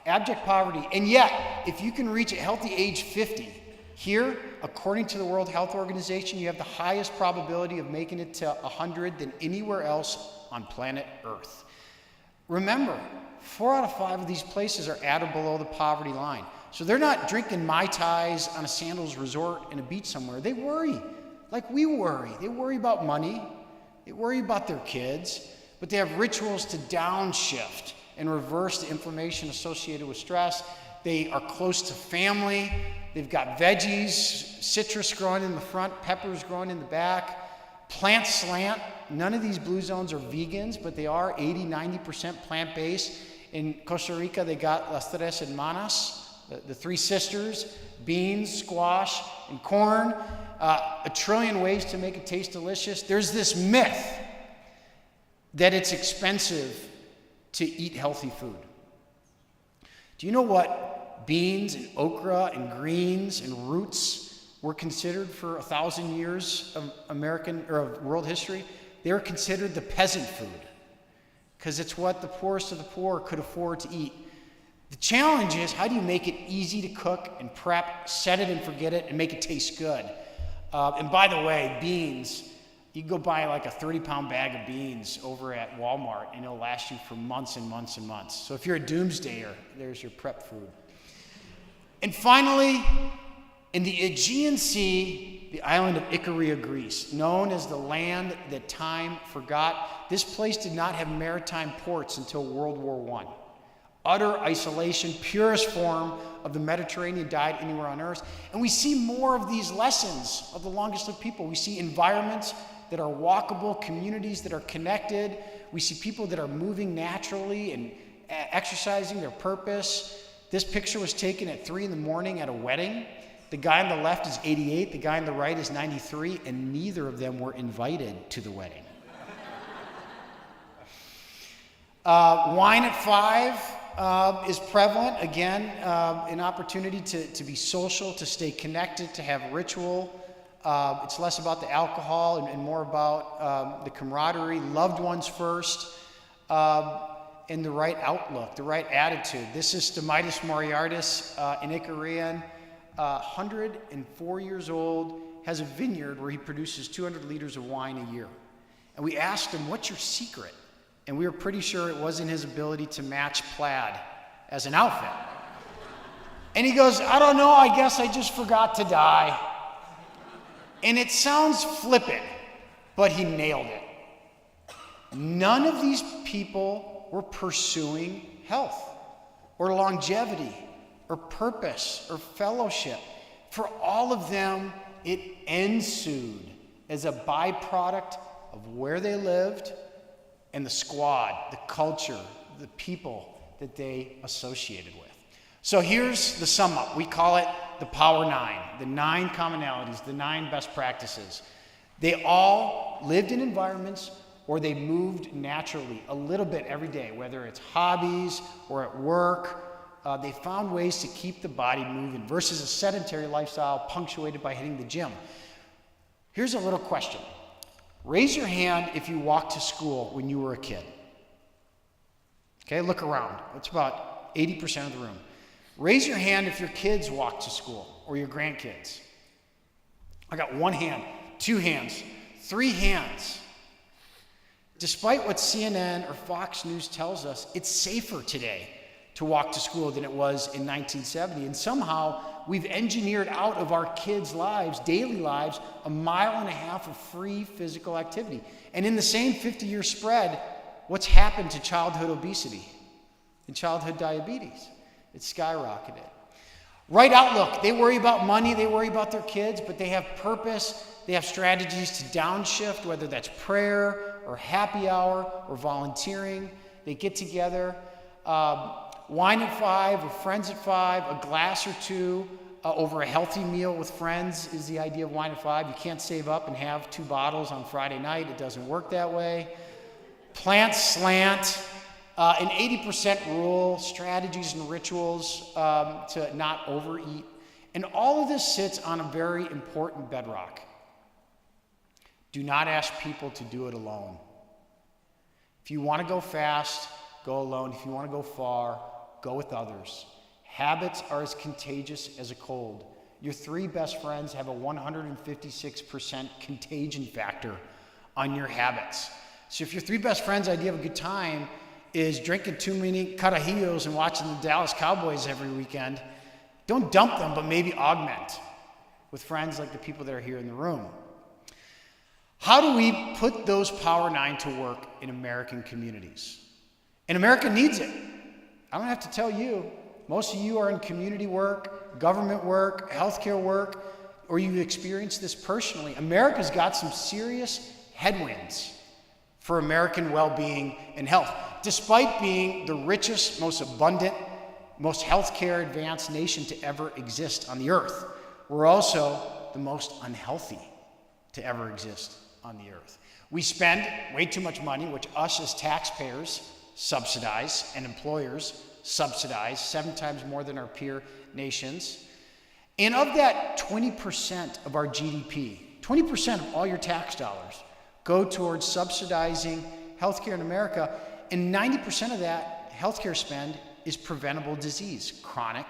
Speaker 6: Abject poverty. And yet, if you can reach a healthy age 50, here, according to the World Health Organization, you have the highest probability of making it to 100 than anywhere else on planet Earth. Remember, 4 out of 5 of these places are at or below the poverty line. So they're not drinking Mai Tais on a sandals resort in a beach somewhere. They worry, like we worry. They worry about money. They worry about their kids. But they have rituals to downshift and reverse the inflammation associated with stress. They are close to family. They've got veggies, citrus growing in the front, peppers growing in the back. Plant slant. None of these blue zones are vegans, but they are 80, 90% plant-based. In Costa Rica, they got las tres hermanas, the 3 sisters, beans, squash, and corn. A trillion ways to make it taste delicious. There's this myth that it's expensive to eat healthy food. Do you know what beans and okra and greens and roots were considered for 1,000 years of American or of world history? They were considered the peasant food because it's what the poorest of the poor could afford to eat. The challenge is, how do you make it easy to cook and prep, set it and forget it, and make it taste good? And by the way, beans, you can go buy like a 30-pound bag of beans over at Walmart, and it'll last you for months and months and months. So if you're a doomsdayer, there's your prep food. And finally, in the Aegean Sea, the island of Ikaria, Greece, known as the land that time forgot, this place did not have maritime ports until World War I. Utter isolation, purest form of the Mediterranean diet anywhere on earth. And we see more of these lessons of the longest lived people. We see environments that are walkable, communities that are connected. We see people that are moving naturally and exercising their purpose. This picture was taken at 3 a.m. at a wedding. The guy on the left is 88, the guy on the right is 93, and neither of them were invited to the wedding. Wine at 5 is prevalent. Again, an opportunity to be social, to stay connected, to have ritual. It's less about the alcohol and more about the camaraderie, loved ones first, and the right outlook, the right attitude. This is Stamitis Moriartis in Icarian, 104 years old, has a vineyard where he produces 200 liters of wine a year. And we asked him, what's your secret? And we were pretty sure it wasn't his ability to match plaid as an outfit. And he goes, I don't know, I guess I just forgot to die. And it sounds flippant, but he nailed it. None of these people were pursuing health or longevity or purpose or fellowship. For all of them, it ensued as a byproduct of where they lived and the squad, the culture, the people that they associated with. So here's the sum up. We call it the Power 9, the 9 commonalities, the 9 best practices. They all lived in environments or they moved naturally a little bit every day, whether it's hobbies or at work. They found ways to keep the body moving versus a sedentary lifestyle punctuated by hitting the gym. Here's a little question. Raise your hand if you walked to school when you were a kid. Okay, look around. It's about 80% of the room. Raise your hand if your kids walk to school or your grandkids. I got 1 hand, 2 hands, 3 hands. Despite what CNN or Fox News tells us, it's safer today to walk to school than it was in 1970. And somehow we've engineered out of our kids' lives, daily lives, 1.5 miles of free physical activity. And in the same 50-year spread, what's happened to childhood obesity and childhood diabetes? It's skyrocketed. Right outlook. They worry about money, they worry about their kids, but they have purpose. They have strategies to downshift, whether that's prayer or happy hour or volunteering. They get together. Wine at 5 or friends at 5, a glass or 2 over a healthy meal with friends is the idea of wine at 5. You can't save up and have 2 bottles on Friday night. It doesn't work that way. Plant slant, an 80% rule, strategies and rituals to not overeat. And all of this sits on a very important bedrock. Do not ask people to do it alone. If you want to go fast, go alone. If you want to go far, go with others. Habits are as contagious as a cold. Your 3 best friends have a 156% contagion factor on your habits. So if your 3 best friends' idea of a good time is drinking too many carajillos and watching the Dallas Cowboys every weekend, don't dump them, but maybe augment with friends like the people that are here in the room. How do we put those Power 9 to work in American communities? And America needs it. I don't have to tell you. Most of you are in community work, government work, healthcare work, or you've experienced this personally. America's got some serious headwinds for American well-being and health. Despite being the richest, most abundant, most healthcare advanced nation to ever exist on the earth, we're also the most unhealthy to ever exist on the earth. We spend way too much money, which us as taxpayers subsidize and employers subsidize 7 times more than our peer nations. And of that 20% of our GDP, 20% of all your tax dollars go towards subsidizing healthcare in America, and 90% of that healthcare spend is preventable disease, chronic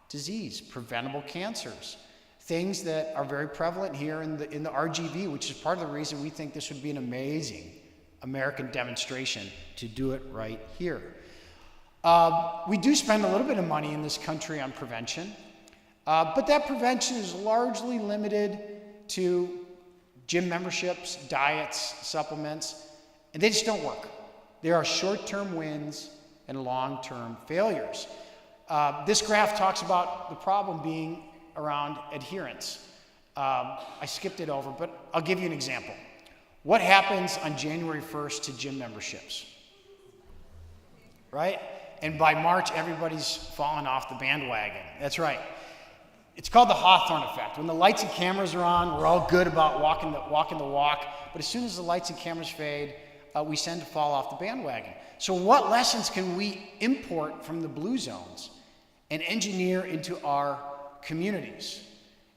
Speaker 6: disease, preventable cancers, things that are very prevalent here in the RGV, which is part of the reason we think this would be an amazing American demonstration to do it right here. We do spend a little bit of money in this country on prevention, but that prevention is largely limited to gym memberships, diets, supplements, and they just don't work. There are short-term wins and long-term failures. This graph talks about the problem being around adherence. I skipped it over, but I'll give you an example. What happens on January 1st to gym memberships? Right? And by March, everybody's fallen off the bandwagon. That's right. It's called the Hawthorne effect. When the lights and cameras are on, we're all good about walking the walk. But as soon as the lights and cameras fade, we tend to fall off the bandwagon. So what lessons can we import from the blue zones and engineer into our communities?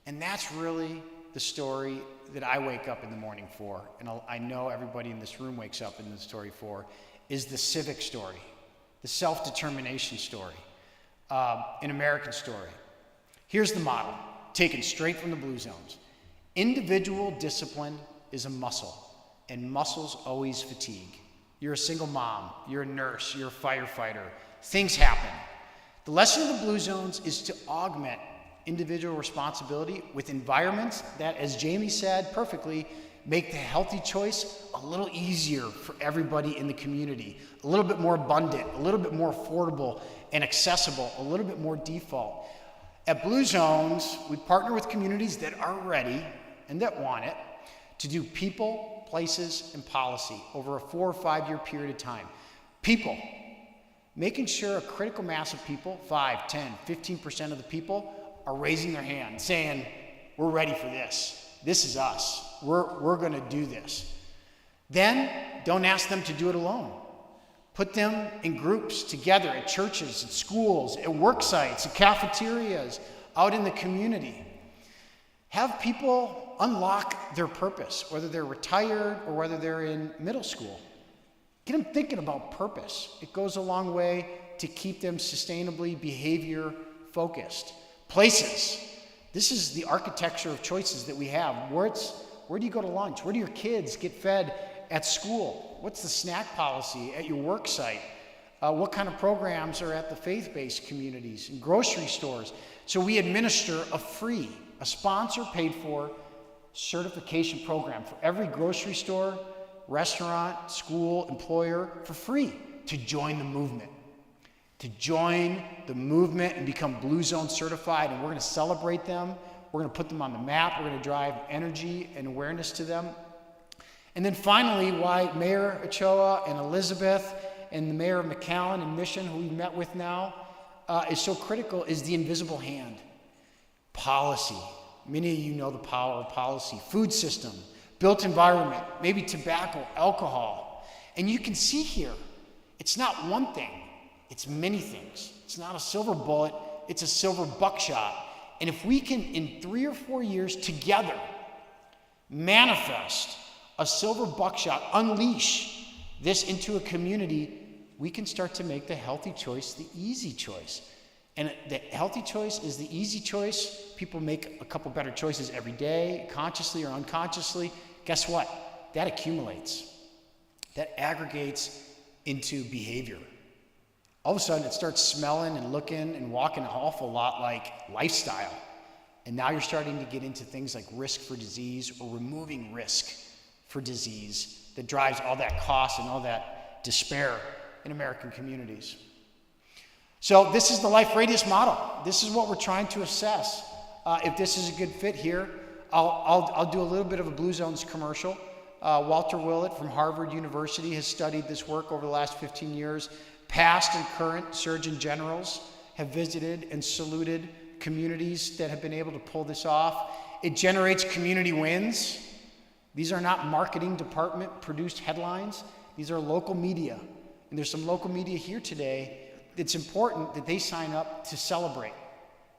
Speaker 6: And that's really the story that I wake up in the morning for, and I know everybody in this room wakes up in the story for, is the civic story, the self-determination story, an American story. Here's the model, taken straight from the blue zones. Individual discipline is a muscle, and muscles always fatigue. You're a single mom, you're a nurse, you're a firefighter. Things happen. The lesson of the blue zones is to augment individual responsibility with environments that, as Jamie said perfectly, make the healthy choice a little easier for everybody in the community, a little bit more abundant, a little bit more affordable and accessible, a little bit more default. At Blue Zones, we partner with communities that are ready and that want it to do people, places, and policy over a 4 or 5 year period of time. People, making sure a critical mass of people, 5, 10, 15% of the people, are raising their hand, saying, we're ready for this. This is us. We're going to do this. Then, don't ask them to do it alone. Put them in groups together at churches, at schools, at work sites, at cafeterias, out in the community. Have people unlock their purpose, whether they're retired or whether they're in middle school. Get them thinking about purpose. It goes a long way to keep them sustainably behavior focused. Places. This is the architecture of choices that we have. Where do you go to lunch? Where do your kids get fed at school? What's the snack policy at your work site? What kind of programs are at the faith-based communities and grocery stores? So we administer a sponsor paid for certification program for every grocery store, restaurant, school, employer for free to join the movement. To join the movement and become Blue Zone certified, and we're going to celebrate them. We're going to put them on the map. We're going to drive energy and awareness to them. And then finally, why Mayor Ochoa and Elizabeth and the Mayor of McAllen and Mission, who we've met with now, is so critical is the invisible hand. Policy. Many of you know the power of policy. Food system, built environment, maybe tobacco, alcohol. And you can see here, it's not one thing, it's many things. It's not a silver bullet, it's a silver buckshot. And if we can, in 3 or 4 years together, manifest a silver buckshot, unleash this into a community, we can start to make the healthy choice the easy choice. And the healthy choice is the easy choice. People make a couple better choices every day, consciously or unconsciously. Guess what? That accumulates. That aggregates into behavior. All of a sudden, it starts smelling and looking and walking an awful lot like lifestyle. And now you're starting to get into things like risk for disease or removing risk for disease that drives all that cost and all that despair in American communities. So this is the Life Radius model. This is what we're trying to assess. If this is a good fit here, I'll do a little bit of a Blue Zones commercial. Walter Willett from Harvard University has studied this work over the last 15 years. Past and current surgeon generals have visited and saluted communities that have been able to pull this off. It generates community wins. These are not marketing department produced headlines. These are local media. And there's some local media here today. It's important that they sign up to celebrate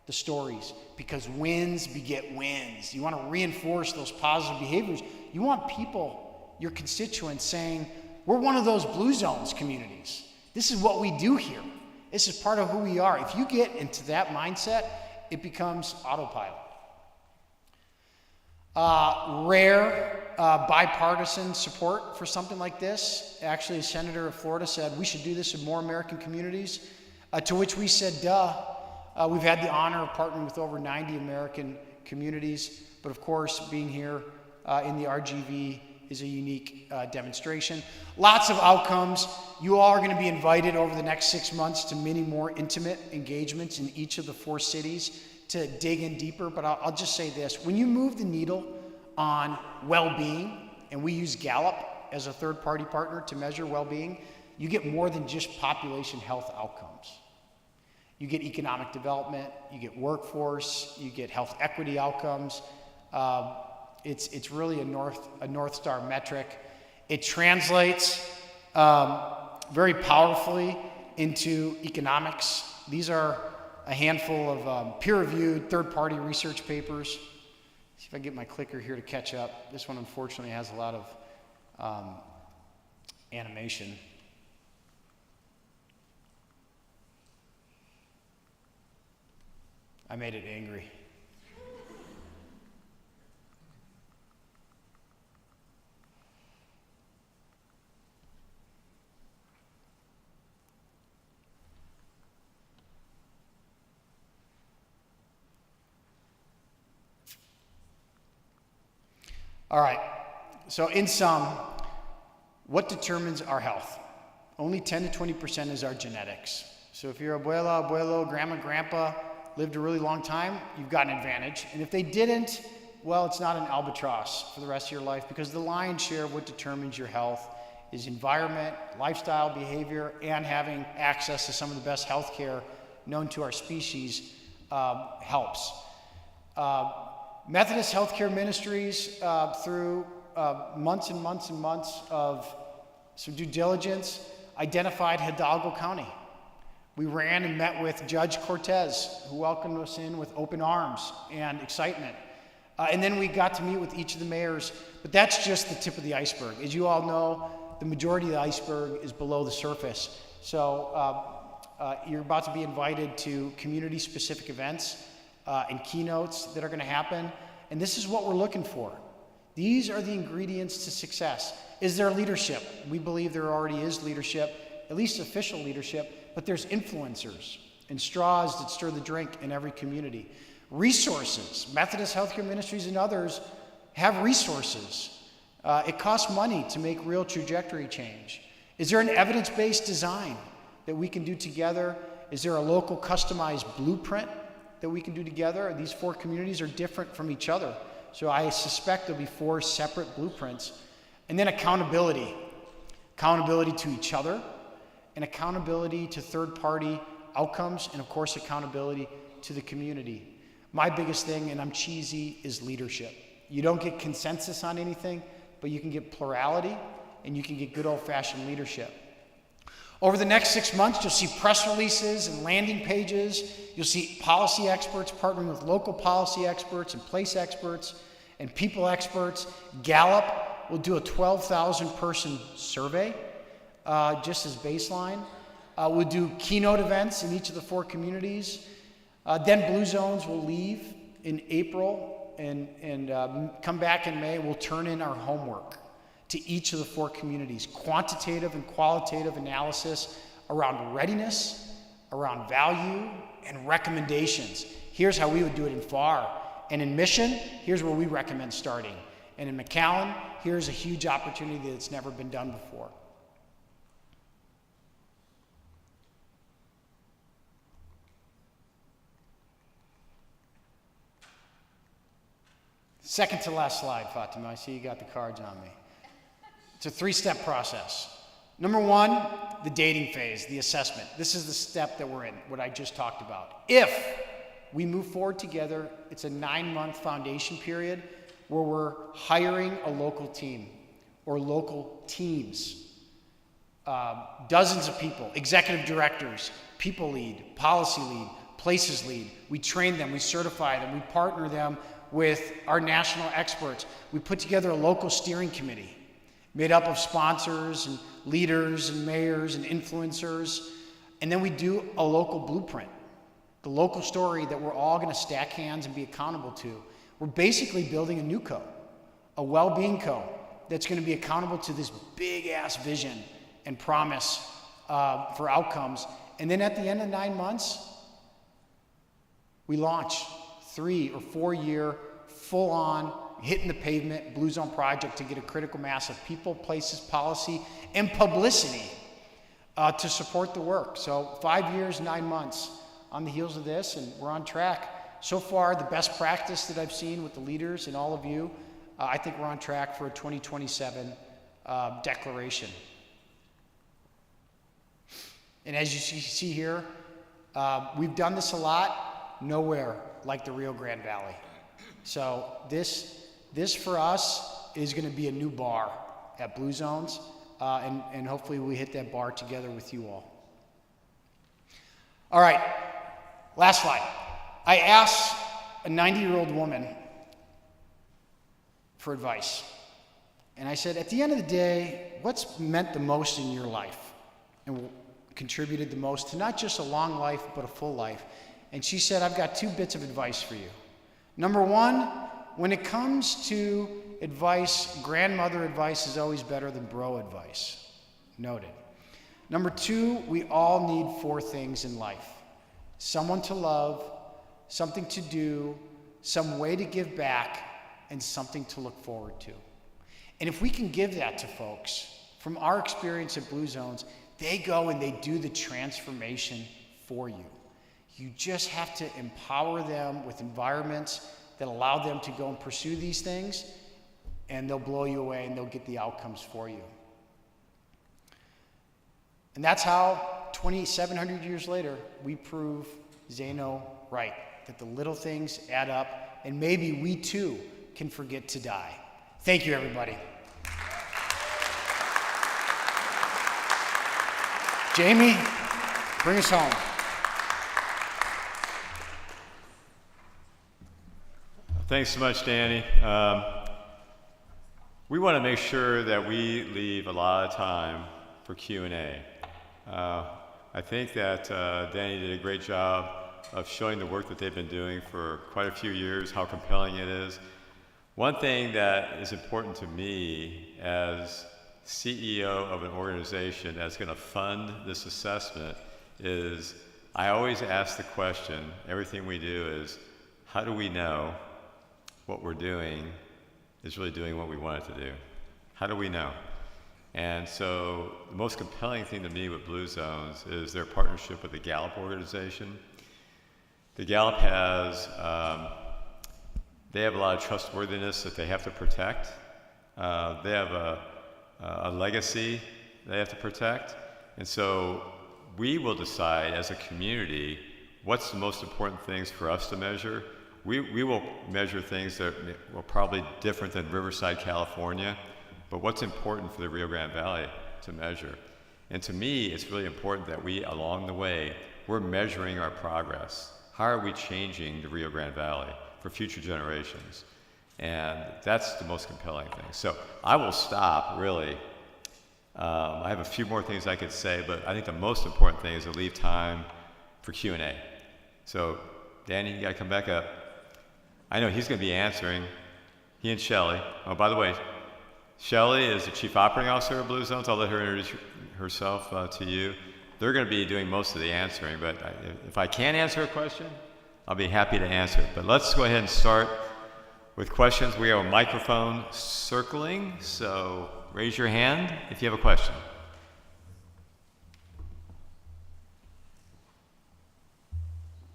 Speaker 6: the stories because wins beget wins. You want to reinforce those positive behaviors. You want people, your constituents, saying, we're one of those Blue Zones communities. This is what we do here. This is part of who we are. If you get into that mindset, it becomes autopilot. Rare bipartisan support for something like this. Actually, a senator of Florida said we should do this in more American communities, to which we said, duh. We've had the honor of partnering with over 90 American communities, but of course, being here in the RGV is a unique demonstration. Lots of outcomes. You all are going to be invited over the next 6 months to many more intimate engagements in each of the 4 cities to dig in deeper, but I'll just say this. When you move the needle on well-being, and we use Gallup as a third-party partner to measure well-being, you get more than just population health outcomes. You get economic development, you get workforce, you get health equity outcomes. It's really a North Star metric. It translates very powerfully into economics. These are a handful of peer-reviewed third-party research papers. See if I can get my clicker here to catch up. This one unfortunately has a lot of animation. I made it angry. All right, So in sum, what determines our health? Only 10 to 20% is our genetics. So if your abuela, abuelo, grandma, grandpa lived a really long time, you've got an advantage. And if they didn't, well, it's not an albatross for the rest of your life, because the lion's share of what determines your health is environment, lifestyle, behavior, and having access to some of the best health care known to our species helps. Methodist Healthcare Ministries, through months and months and months of some due diligence, identified Hidalgo County. We ran and met with Judge Cortez, who welcomed us in with open arms and excitement. And then we got to meet with each of the mayors, but that's just the tip of the iceberg. As you all know, the majority of the iceberg is below the surface. So you're about to be invited to community-specific events and keynotes that are going to happen, and this is what we're looking for. These are the ingredients to success. Is there leadership? We believe there already is leadership, at least official leadership, but there's influencers and straws that stir the drink in every community. Resources. Methodist Healthcare Ministries and others have resources. It costs money to make real trajectory change. Is there an evidence-based design that we can do together? Is there a local customized blueprint that we can do together? These 4 communities are different from each other, so I suspect there'll be 4 separate blueprints. And then accountability. Accountability to each other, and accountability to third-party outcomes, and of course accountability to the community. My biggest thing, and I'm cheesy, is leadership. You don't get consensus on anything, but you can get plurality, and you can get good old-fashioned leadership. Over the next 6 months, you'll see press releases and landing pages. You'll see policy experts partnering with local policy experts and place experts and people experts. Gallup will do a 12,000-person survey just as baseline. We'll do keynote events in each of the 4 communities. Then Blue Zones will leave in April and come back in May. We'll turn in our homework to each of the 4 communities. Quantitative and qualitative analysis around readiness, around value, and recommendations. Here's how we would do it in FAR. And in Mission, here's where we recommend starting. And in McAllen, here's a huge opportunity that's never been done before. Second to last slide, Fatima. I see you got the cards on me. It's a 3-step process. Number 1, the dating phase, the assessment. This is the step that we're in, what I just talked about. If we move forward together, it's a 9-month foundation period where we're hiring a local team or local teams. Dozens of people, executive directors, people lead, policy lead, places lead. We train them, we certify them, we partner them with our national experts. We put together a local steering committee made up of sponsors and leaders and mayors and influencers. And then we do a local blueprint, the local story that we're all going to stack hands and be accountable to. We're basically building a new co, a well-being co, that's going to be accountable to this big-ass vision and promise for outcomes. And then at the end of 9 months, we launch 3 or 4 year, full-on, hitting the pavement Blue Zone project to get a critical mass of people, places, policy, and publicity to support the work. So 5 years, 9 months on the heels of this, and we're on track. So far, the best practice that I've seen with the leaders and all of you, I think we're on track for a 2027 declaration. And as you see here, we've done this a lot, nowhere like the Rio Grande Valley. So this for us is going to be a new bar at Blue Zones, and hopefully we hit that bar together with you all. All right, last slide. I asked a 90-year-old woman for advice, and I said, at the end of the day, what's meant the most in your life and contributed the most to not just a long life, but a full life? And she said, I've got 2 bits of advice for you. Number 1, when it comes to advice, grandmother advice is always better than bro advice. Noted. Number 2, we all need 4 things in life. Someone to love, something to do, some way to give back, and something to look forward to. And if we can give that to folks, from our experience at Blue Zones, they go and they do the transformation for you. You just have to empower them with environments that allow them to go and pursue these things, and they'll blow you away and they'll get the outcomes for you. And that's how 2,700 years later, we prove Zeno right, that the little things add up, and maybe we too can forget to die. Thank you, everybody. Jamie, bring us home.
Speaker 1: Thanks so much, Danny. We want to make sure that we leave a lot of time for Q&A. I think that Danny did a great job of showing the work that they've been doing for quite a few years, how compelling it is. One thing that is important to me as CEO of an organization that's going to fund this assessment is I always ask the question, everything we do is, how do we know what we're doing is really doing what we want it to do? How do we know? And so the most compelling thing to me with Blue Zones is their partnership with the Gallup organization. The Gallup has, they have a lot of trustworthiness that they have to protect. They have a legacy they have to protect. And so we will decide as a community what's the most important things for us to measure. We will measure things that are probably different than Riverside, California, but what's important for the Rio Grande Valley to measure. And to me, it's really important that we, along the way, we're measuring our progress. How are we changing the Rio Grande Valley for future generations? And that's the most compelling thing. So I will stop, really. I have a few more things I could say, but I think the most important thing is to leave time for Q&A. So Danny, you gotta come back up. I know he's gonna be answering, he and Shelley. Oh, by the way, Shelley is the Chief Operating Officer of Blue Zones. I'll let her introduce herself to you. They're gonna be doing most of the answering, but if I can't answer a question, I'll be happy to answer it. But let's go ahead and start with questions. We have a microphone circling, so raise your hand if you have a question.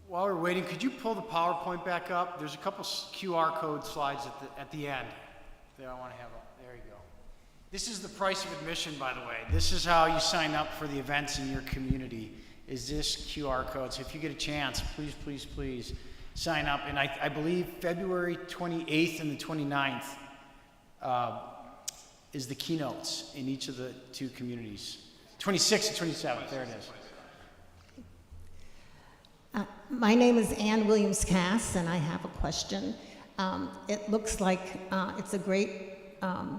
Speaker 6: While we're waiting, could you pull the PowerPoint back up? There's a couple QR code slides at the end that I want to have up. There you go. This is the price of admission, by the way. This is how you sign up for the events in your community, is this QR code. So if you get a chance, please, please, please sign up. And I believe February 28th and the 29th is the keynotes in each of the two communities. 26th and 27th, there it is.
Speaker 7: My name is Ann Williams-Cass, and I have a question. It looks like it's a great, I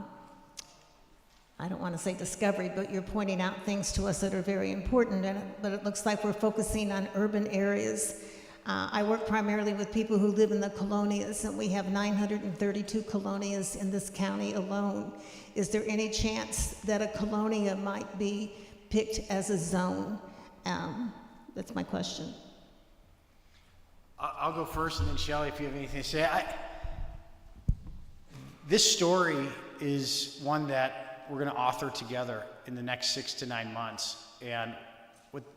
Speaker 7: don't want to say discovery, but you're pointing out things to us that are very important, but it looks like we're focusing on urban areas. I work primarily with people who live in the colonias, and we have 932 colonias in this county alone. Is there any chance that a colonia might be picked as a zone? That's my question.
Speaker 6: I'll go first, and then Shelley, if you have anything to say. This story is one that we're going to author together in the next 6 to 9 months. And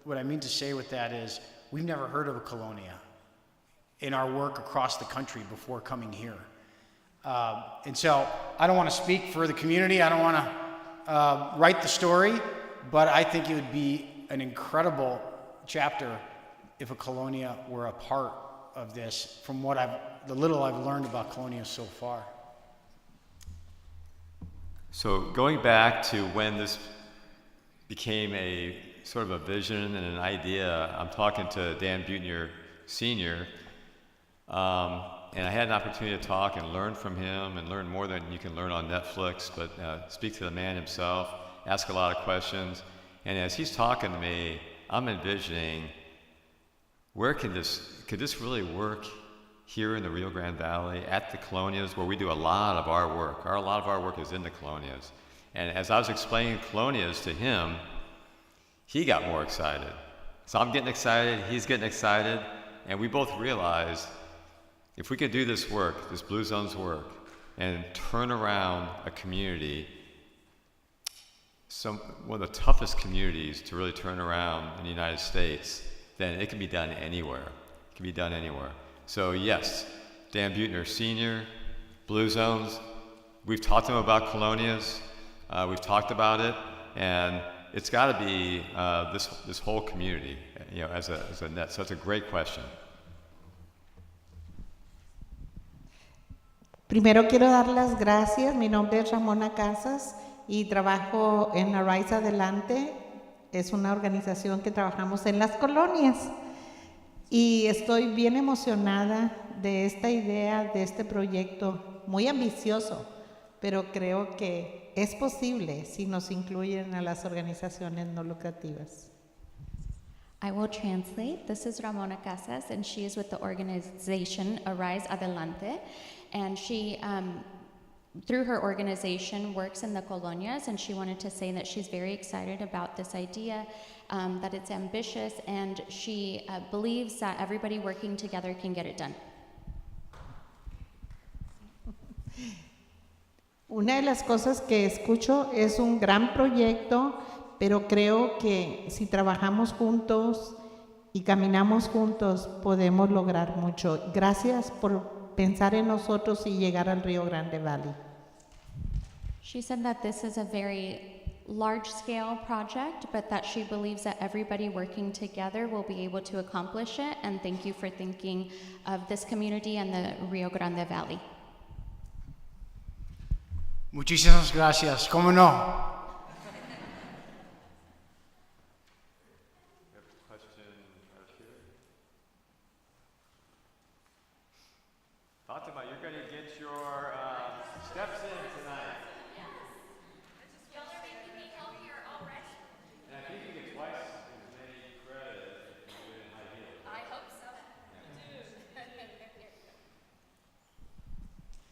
Speaker 6: what I mean to say with that is we've never heard of a colonia in our work across the country before coming here. And so I don't want to speak for the community. I don't want to write the story, but I think it would be an incredible chapter if a colonia were a part of this, from what the little I've learned about colonias so far.
Speaker 1: So going back to when this became a sort of a vision and an idea, I'm talking to Dan Butner Sr., and I had an opportunity to talk and learn from him and learn more than you can learn on Netflix, but speak to the man himself, ask a lot of questions. And as he's talking to me, I'm envisioning, could this really work here in the Rio Grande Valley at the colonias where we do a lot of our work? A lot of our work is in the colonias. And as I was explaining colonias to him, he got more excited. So I'm getting excited, he's getting excited, and we both realized if we could do this work, this Blue Zones work, and turn around a community, one of the toughest communities to really turn around in the United States, then it can be done anywhere. It can be done anywhere. So yes, Dan Buettner Sr., Blue Zones, we've talked to him about colonias, we've talked about it, and it's got to be this whole community, as a net. So it's a great question.
Speaker 8: Primero quiero dar las gracias. Mi nombre es Ramona Casas y trabajo en Arise Adelante. Es una organización que trabajamos en las colonias. Y estoy bien emocionada de esta idea, de este proyecto muy ambicioso, pero creo que es posible si nos incluyen a las organizaciones no lucrativas.
Speaker 9: I will translate. This is Ramona Casas, and she is with the organization Arise Adelante. And she, through her organization, works in the colonias, and she wanted to say that she's very excited about this idea, that it's ambitious, and she believes that everybody working together can get it done.
Speaker 8: Una de las cosas que escucho es un gran proyecto, pero creo que si trabajamos juntos y caminamos juntos podemos lograr mucho. Gracias por pensar en nosotros y llegar al Rio Grande Valley.
Speaker 9: She said that this is a very large-scale project, but that she believes that everybody working together will be able to accomplish it, and thank you for thinking of this community and the Rio Grande Valley.
Speaker 6: Muchísimas gracias. ¿Cómo no?
Speaker 1: Fatima, you're going to get your steps in tonight.
Speaker 4: Y'all are making me healthier already.
Speaker 1: And I think you get twice as many credits if you do it in high heels.
Speaker 4: I hope so.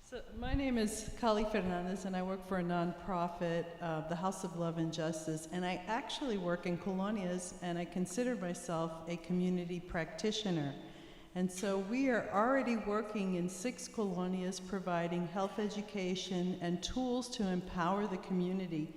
Speaker 10: So my name is Kali Fernandez, and I work for a nonprofit, the House of Love and Justice, and I actually work in colonias, and I consider myself a community practitioner. And so we are already working in 6 colonias providing health education and tools to empower the community.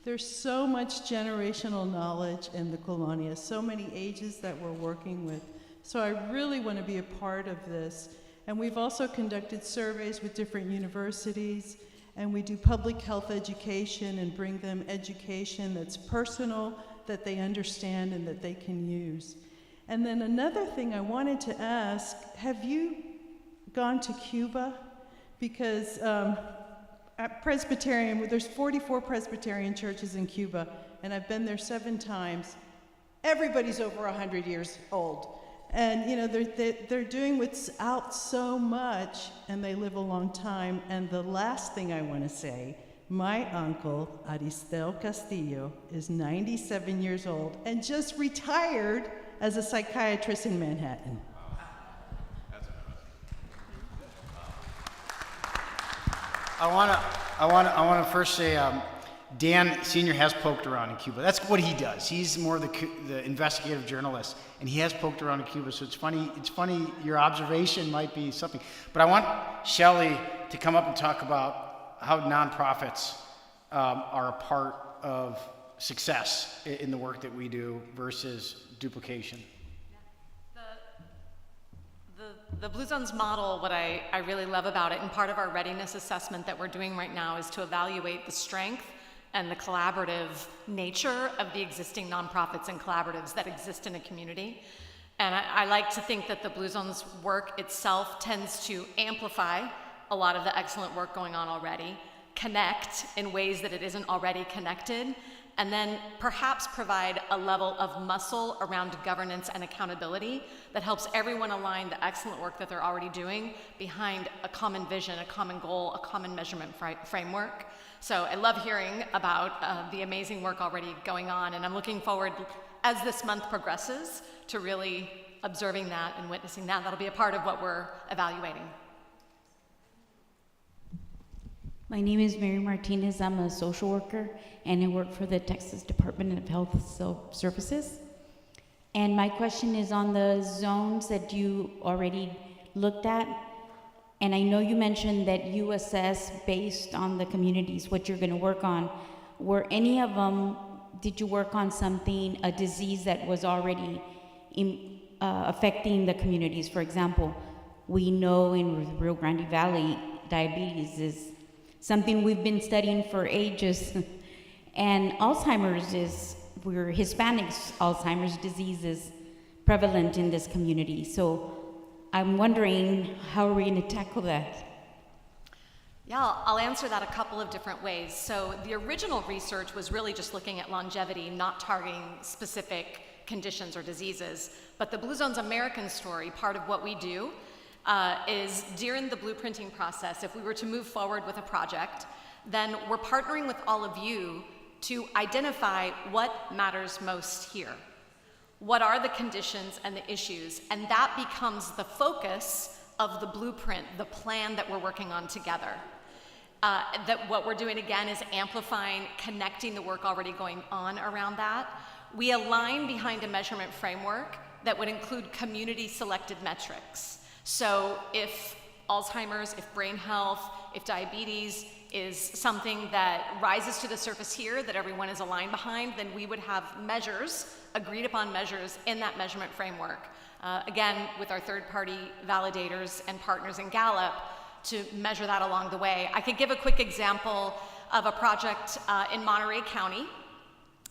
Speaker 10: There's so much generational knowledge in the colonias, so many ages that we're working with. So I really want to be a part of this. And we've also conducted surveys with different universities, and we do public health education and bring them education that's personal, that they understand and that they can use. And then another thing I wanted to ask, have you gone to Cuba? Because at Presbyterian, there's 44 Presbyterian churches in Cuba, and I've been there 7 times. Everybody's over 100 years old. And they're doing without so much, and they live a long time. And the last thing I want to say, my uncle, Aristeo Castillo, is 97 years old and just retired as a psychiatrist in Manhattan.
Speaker 6: I want to first say Dan Sr. has poked around in Cuba. That's what he does. He's more the investigative journalist, and he has poked around in Cuba. So it's funny. Your observation might be something. But I want Shelley to come up and talk about how nonprofits are a part of success in the work that we do versus duplication.
Speaker 11: The Blue Zones model, what I really love about it, and part of our readiness assessment that we're doing right now, is to evaluate the strength and the collaborative nature of the existing nonprofits and collaboratives that exist in a community. And I like to think that the Blue Zones work itself tends to amplify a lot of the excellent work going on already, connect in ways that it isn't already connected, and then perhaps provide a level of muscle around governance and accountability that helps everyone align the excellent work that they're already doing behind a common vision, a common goal, a common measurement framework. So I love hearing about the amazing work already going on, and I'm looking forward, as this month progresses, to really observing that and witnessing that. That'll be a part of what we're evaluating.
Speaker 12: My name is Mary Martinez. I'm a social worker, and I work for the Texas Department of Health Services. And my question is on the zones that you already looked at. And I know you mentioned that you assess based on the communities what you're going to work on. Were any of them, did you work on something, a disease that was already affecting the communities? For example, we know in Rio Grande Valley, diabetes is something we've been studying for ages. And Alzheimer's we're Hispanics, Alzheimer's disease is prevalent in this community. So I'm wondering, how are we going to tackle that?
Speaker 11: Yeah, I'll answer that a couple of different ways. So the original research was really just looking at longevity, not targeting specific conditions or diseases. But the Blue Zones American story, part of what we do, is during the blueprinting process, if we were to move forward with a project, then we're partnering with all of you to identify what matters most here. What are the conditions and the issues? And that becomes the focus of the blueprint, the plan that we're working on together. That what we're doing again is amplifying, connecting the work already going on around that. We align behind a measurement framework that would include community selected metrics. So if Alzheimer's, if brain health, if diabetes is something that rises to the surface here that everyone is aligned behind, then we would have measures, agreed upon measures in that measurement framework. Again, with our third-party validators and partners in Gallup to measure that along the way. I could give a quick example of a project in Monterey County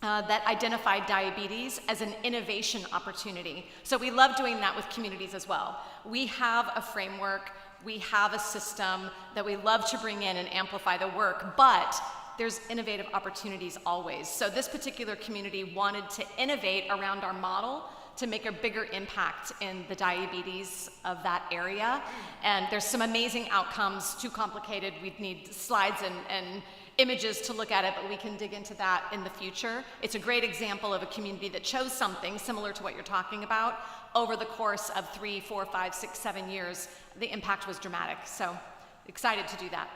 Speaker 11: that identified diabetes as an innovation opportunity. So we love doing that with communities as well. We have a framework, we have a system that we love to bring in and amplify the work, but there's innovative opportunities always. So this particular community wanted to innovate around our model to make a bigger impact in the diabetes of that area. And there's some amazing outcomes, too complicated, we'd need slides and images to look at it, but we can dig into that in the future. It's a great example of a community that chose something similar to what you're talking about. Over the course of 3, 4, 5, 6, 7 years, the impact was dramatic. So excited to do that.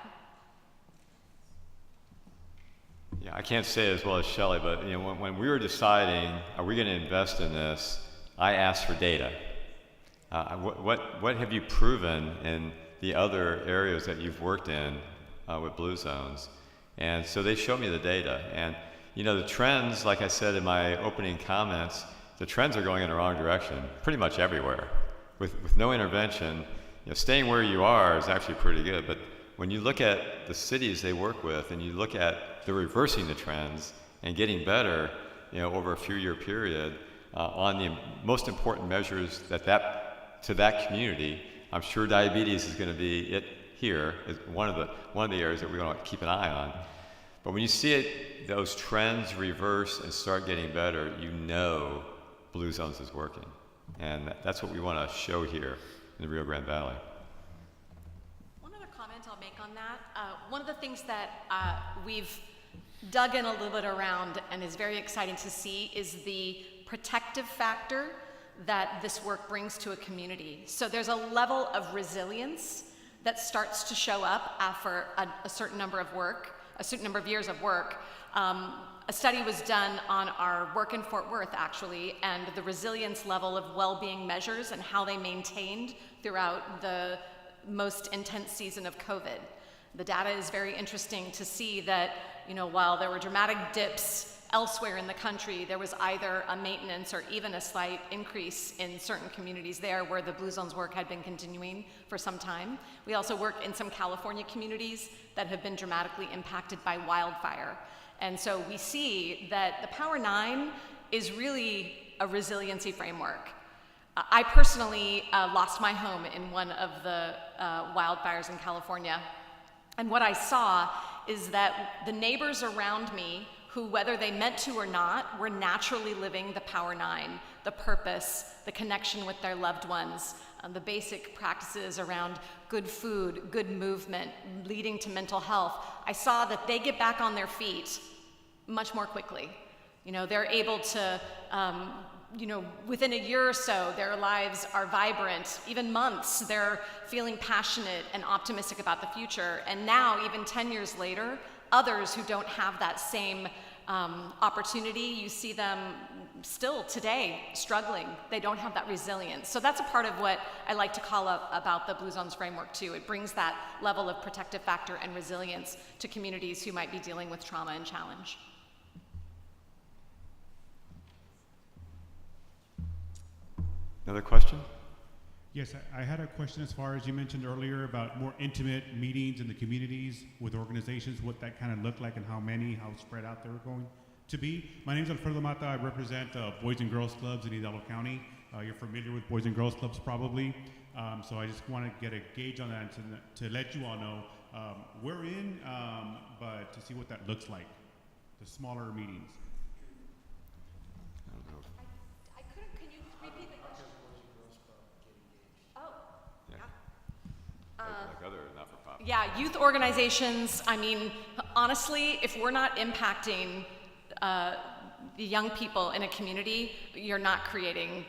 Speaker 1: Yeah, I can't say it as well as Shelley, but when we were deciding, are we going to invest in this, I asked for data. What have you proven in the other areas that you've worked in with Blue Zones? And so they showed me the data. And the trends, like I said in my opening comments, the trends are going in the wrong direction pretty much everywhere. With no intervention, staying where you are is actually pretty good. But when you look at the cities they work with and you look at the reversing the trends and getting better, over a few-year period on the most important measures to that community, I'm sure diabetes is going to be it here is one of the areas that we're going to keep an eye on. But when you see those trends reverse and start getting better, Blue Zones is working. And that's what we want to show here in the Rio Grande Valley.
Speaker 11: One other comment I'll make on that. One of the things that we've dug in a little bit around and is very exciting to see is the protective factor that this work brings to a community. So there's a level of resilience that starts to show up after a certain number of years of work. A study was done on our work in Fort Worth, actually, and the resilience level of well-being measures and how they maintained throughout the most intense season of COVID. The data is very interesting to see that, while there were dramatic dips elsewhere in the country, there was either a maintenance or even a slight increase in certain communities there where the Blue Zones work had been continuing for some time. We also work in some California communities that have been dramatically impacted by wildfire. And so we see that the Power 9 is really a resiliency framework. I personally lost my home in one of the wildfires in California. And what I saw is that the neighbors around me, who, whether they meant to or not, were naturally living the Power 9, the purpose, the connection with their loved ones, the basic practices around good food, good movement, leading to mental health. I saw that they get back on their feet much more quickly. They're able to, within a year or so, their lives are vibrant. Even months, they're feeling passionate and optimistic about the future. And now, even 10 years later, others who don't have that same opportunity, you see them still today struggling. They don't have that resilience. So that's a part of what I like to call up about the Blue Zones framework too. It brings that level of protective factor and resilience to communities who might be dealing with trauma and challenge.
Speaker 1: Another question?
Speaker 13: Yes, I had a question as far as you mentioned earlier about more intimate meetings in the communities with organizations, what that kind of looked like and how spread out they were going to be. My name is Alfredo Mata. I represent Boys and Girls Clubs in Hidalgo County. You're familiar with Boys and Girls Clubs probably. So I just want to get a gauge on that and to let you all know we're in, but to see what that looks like, the smaller meetings.
Speaker 11: I couldn't, can you repeat the question? Oh, yeah.
Speaker 1: Like other not-for-profit.
Speaker 11: Yeah, youth organizations, I mean, honestly, if we're not impacting the young people in a community, you're not creating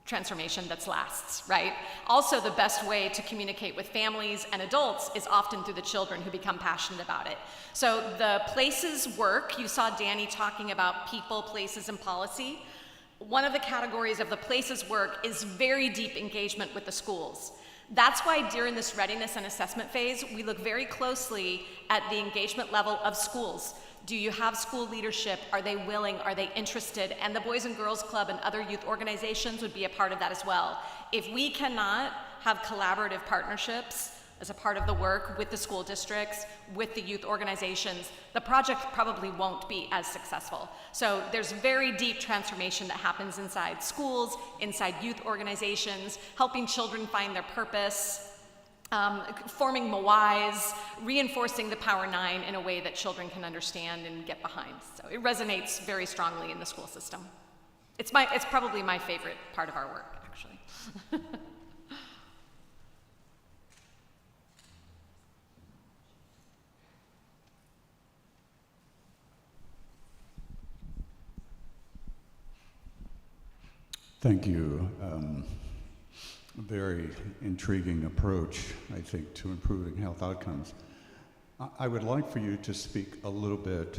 Speaker 11: transformation that lasts, right? Also, the best way to communicate with families and adults is often through the children who become passionate about it. So the places work, you saw Danny talking about people, places, and policy. One of the categories of the places work is very deep engagement with the schools. That's why during this readiness and assessment phase, we look very closely at the engagement level of schools. Do you have school leadership? Are they willing? Are they interested? And the Boys and Girls Club and other youth organizations would be a part of that as well. If we cannot have collaborative partnerships as a part of the work with the school districts, with the youth organizations, the project probably won't be as successful. So there's very deep transformation that happens inside schools, inside youth organizations, helping children find their purpose, forming Mawais, reinforcing the Power Nine in a way that children can understand and get behind. So it resonates very strongly in the school system. It's probably my favorite part of our work, actually.
Speaker 14: Thank you. A very intriguing approach, I think, to improving health outcomes. I would like for you to speak a little bit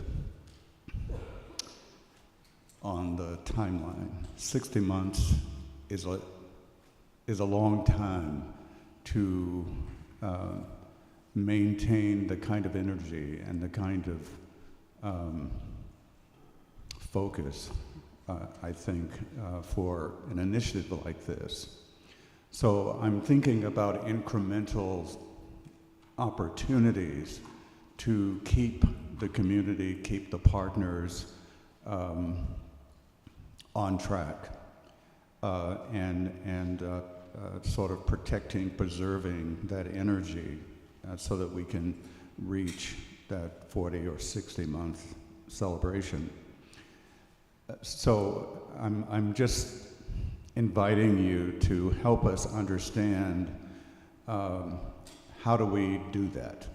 Speaker 14: on the timeline. 60 months is a long time to maintain the kind of energy and the kind of focus, I think, for an initiative like this. So I'm thinking about incremental opportunities to keep the community, keep the partners on track, and sort of protecting, preserving that energy so that we can reach that 40 or 60 month celebration. So I'm just inviting you to help us understand how do we do that,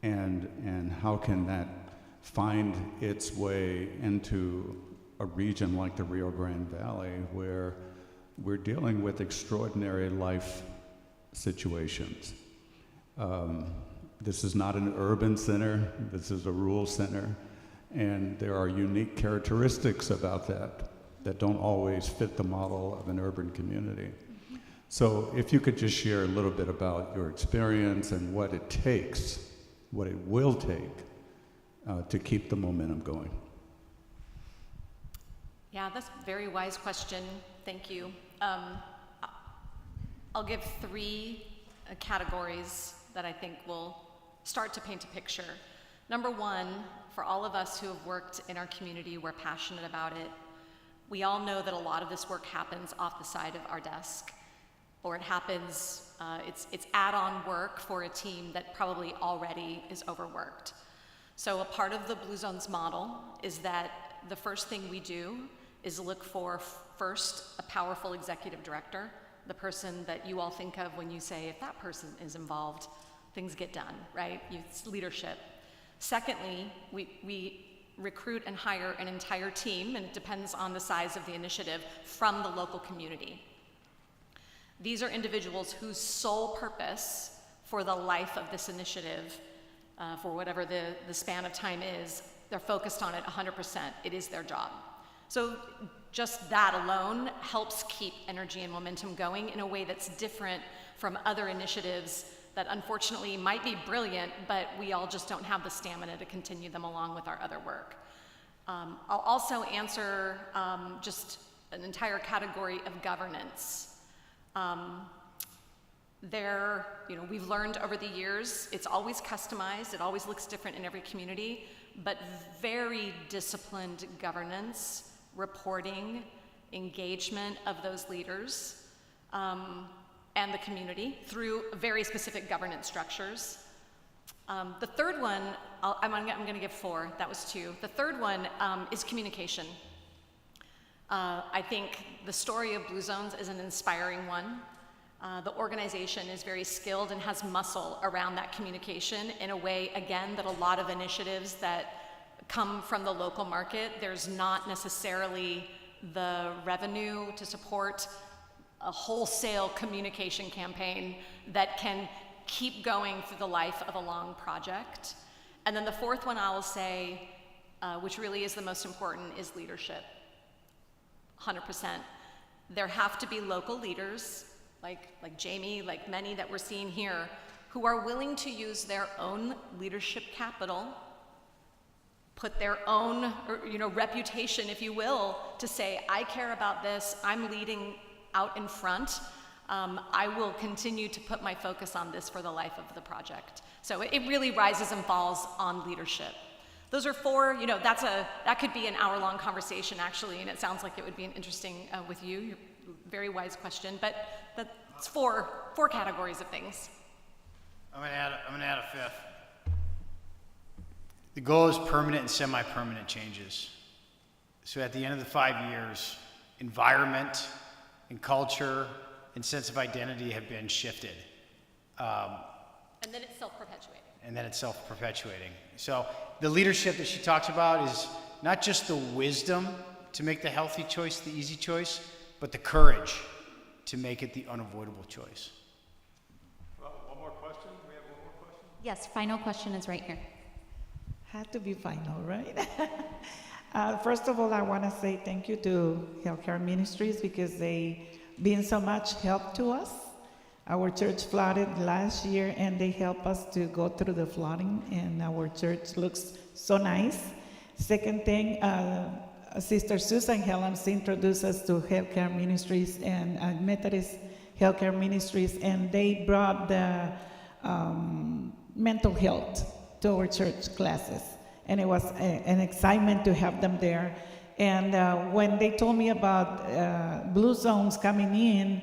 Speaker 14: and how can that find its way into a region like the Rio Grande Valley, where we're dealing with extraordinary life situations. This is not an urban center, this is a rural center, and there are unique characteristics about that don't always fit the model of an urban community. So if you could just share a little bit about your experience and what it takes, what it will take to keep the momentum going.
Speaker 11: Yeah, that's a very wise question. Thank you. I'll give 3 categories that I think will start to paint a picture. Number 1, for all of us who have worked in our community, we're passionate about it. We all know that a lot of this work happens off the side of our desk, or it happens, it's add-on work for a team that probably already is overworked. So a part of the Blue Zones model is that the first thing we do is look for first a powerful executive director, the person that you all think of when you say, if that person is involved, things get done, right? It's leadership. Secondly, we recruit and hire an entire team, and it depends on the size of the initiative, from the local community. These are individuals whose sole purpose for the life of this initiative, for whatever the span of time is They're focused on it 100%. It is their job. So just that alone helps keep energy and momentum going in a way that's different from other initiatives that unfortunately might be brilliant, but we all just don't have the stamina to continue them along with our other work. I'll also answer just an entire category of governance. We've learned over the years, it's always customized, it always looks different in every community, but very disciplined governance, reporting, engagement of those leaders, and the community through very specific governance structures. The third one, I'm going to give 4, that was 2. The third one is communication. I think the story of Blue Zones is an inspiring one. The organization is very skilled and has muscle around that communication in a way, again, that a lot of initiatives that come from the local market, there's not necessarily the revenue to support a wholesale communication campaign that can keep going through the life of a long project. And then the fourth one I will say, which really is the most important, is leadership. 100%. There have to be local leaders, like Jamie, like many that we're seeing here, who are willing to use their own leadership capital, put their own reputation, if you will, to say, I care about this, I'm leading out in front, I will continue to put my focus on this for the life of the project. So it really rises and falls on leadership. Those are 4, that could be an hour-long conversation actually, and it sounds like it would be an interesting with you. You're very wise question, but that's 4 categories of things.
Speaker 6: I'm gonna add a 5th. The goal is permanent and semi-permanent changes. So at the end of the 5 years, environment and culture and sense of identity have been shifted.
Speaker 11: And then it's self-perpetuating. So the leadership that she talks about is not just the wisdom to make the healthy choice the easy choice, but the courage to make it the unavoidable choice.
Speaker 1: Well, one more question? Do we have one more question?
Speaker 9: Yes, final question is right here.
Speaker 15: Had to be final, right? First of all, I want to say thank you to Healthcare Ministries because they been so much help to us. Our church flooded last year and they helped us to go through the flooding and our church looks so nice. Second thing, Sister Susan Helms introduced us to Healthcare Ministries and Methodist Healthcare Ministries, and they brought the mental health to our church classes. And it was an excitement to have them there. And when they told me about Blue Zones coming in,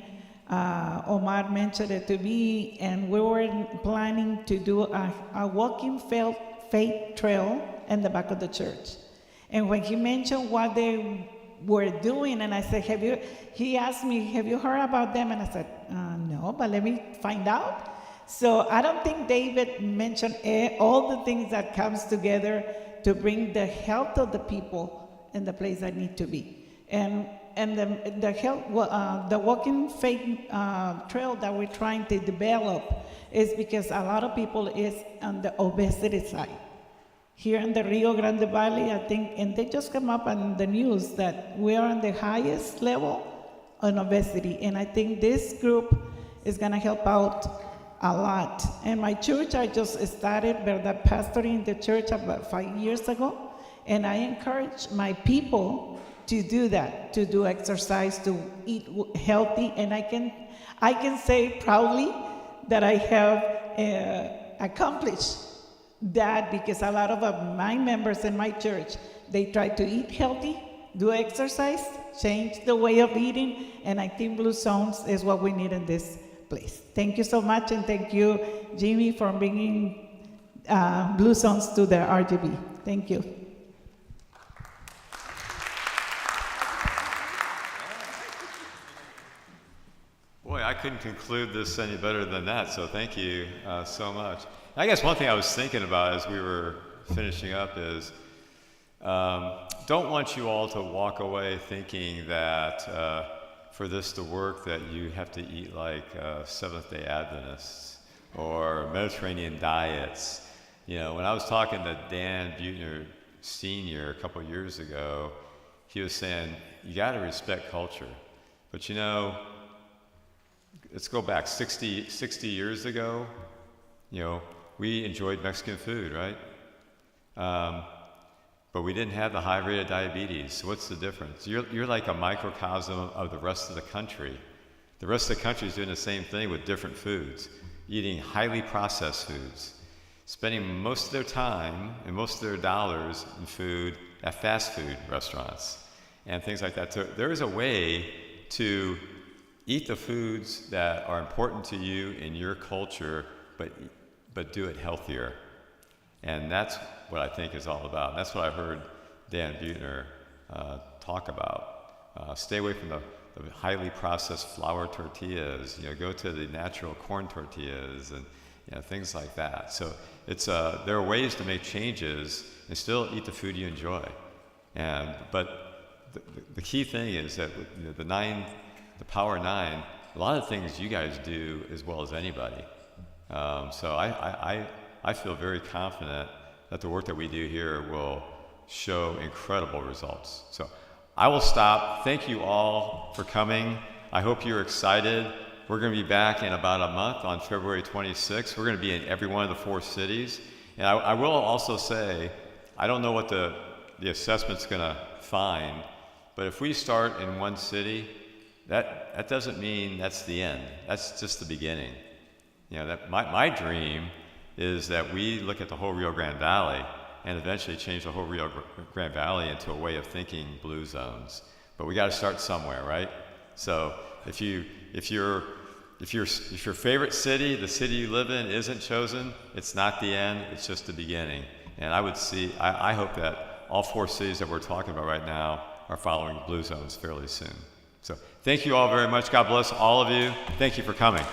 Speaker 15: Omar mentioned it to me, and we were planning to do a walking faith trail in the back of the church. And when he mentioned what they were doing, and I said, he asked me, have you heard about them? And I said, no, but let me find out. So I don't think David mentioned all the things that comes together to bring the health of the people in the place that need to be. And the walking faith trail that we're trying to develop is because a lot of people is on the obesity side. Here in the Rio Grande Valley, I think, and they just come up on the news that we are on the highest level on obesity. And I think this group is gonna help out a lot. And my church, I just started pastoring the church about 5 years ago. And I encourage my people to do that, to do exercise, to eat healthy. And I can say proudly that I have accomplished that because a lot of my members in my church, they try to eat healthy, do exercise, change the way of eating, and I think Blue Zones is what we need in this place. Thank you so much, and thank you, Jimmy, for bringing Blue Zones to the RGB. Thank you.
Speaker 1: Boy, I couldn't conclude this any better than that, so thank you so much. I guess one thing I was thinking about as we were finishing up is don't want you all to walk away thinking that for this to work that you have to eat like Seventh-day Adventists or Mediterranean diets. You know, when I was talking to Dan Buettner senior a couple years ago, he was saying, you got to respect culture. But you know, let's go back 60 years ago, you know, we enjoyed Mexican food, right? But we didn't have the high rate of diabetes. So what's the difference? You're like a microcosm of the rest of the country. The rest of the country is doing the same thing with different foods, eating highly processed foods, spending most of their time and most of their dollars in food at fast food restaurants and things like that. So there is a way to eat the foods that are important to you in your culture, but do it healthier. And that's what I think is all about. That's what I heard Dan Buettner talk about. Stay away from the highly processed flour tortillas. You know, go to the natural corn tortillas and things like that. So it's there are ways to make changes and still eat the food you enjoy. But the key thing is that the Power 9, a lot of things you guys do as well as anybody. So I feel very confident that the work that we do here will show incredible results. So I will stop. Thank you all for coming. I hope you're excited. We're going to be back in about a month on February 26th. We're going to be in every one of the 4 cities. And I will also say, I don't know what the assessment's going to find, but if we start in one city, that doesn't mean that's the end. That's just the beginning. My dream is that we look at the whole Rio Grande Valley and eventually change the whole Rio Grande Valley into a way of thinking blue zones. But we got to start somewhere, right? So if your favorite city, the city you live in, isn't chosen, it's not the end, it's just the beginning. And I hope that all 4 cities that we're talking about right now are following blue zones fairly soon. So thank you all very much. God bless all of you. Thank you for coming.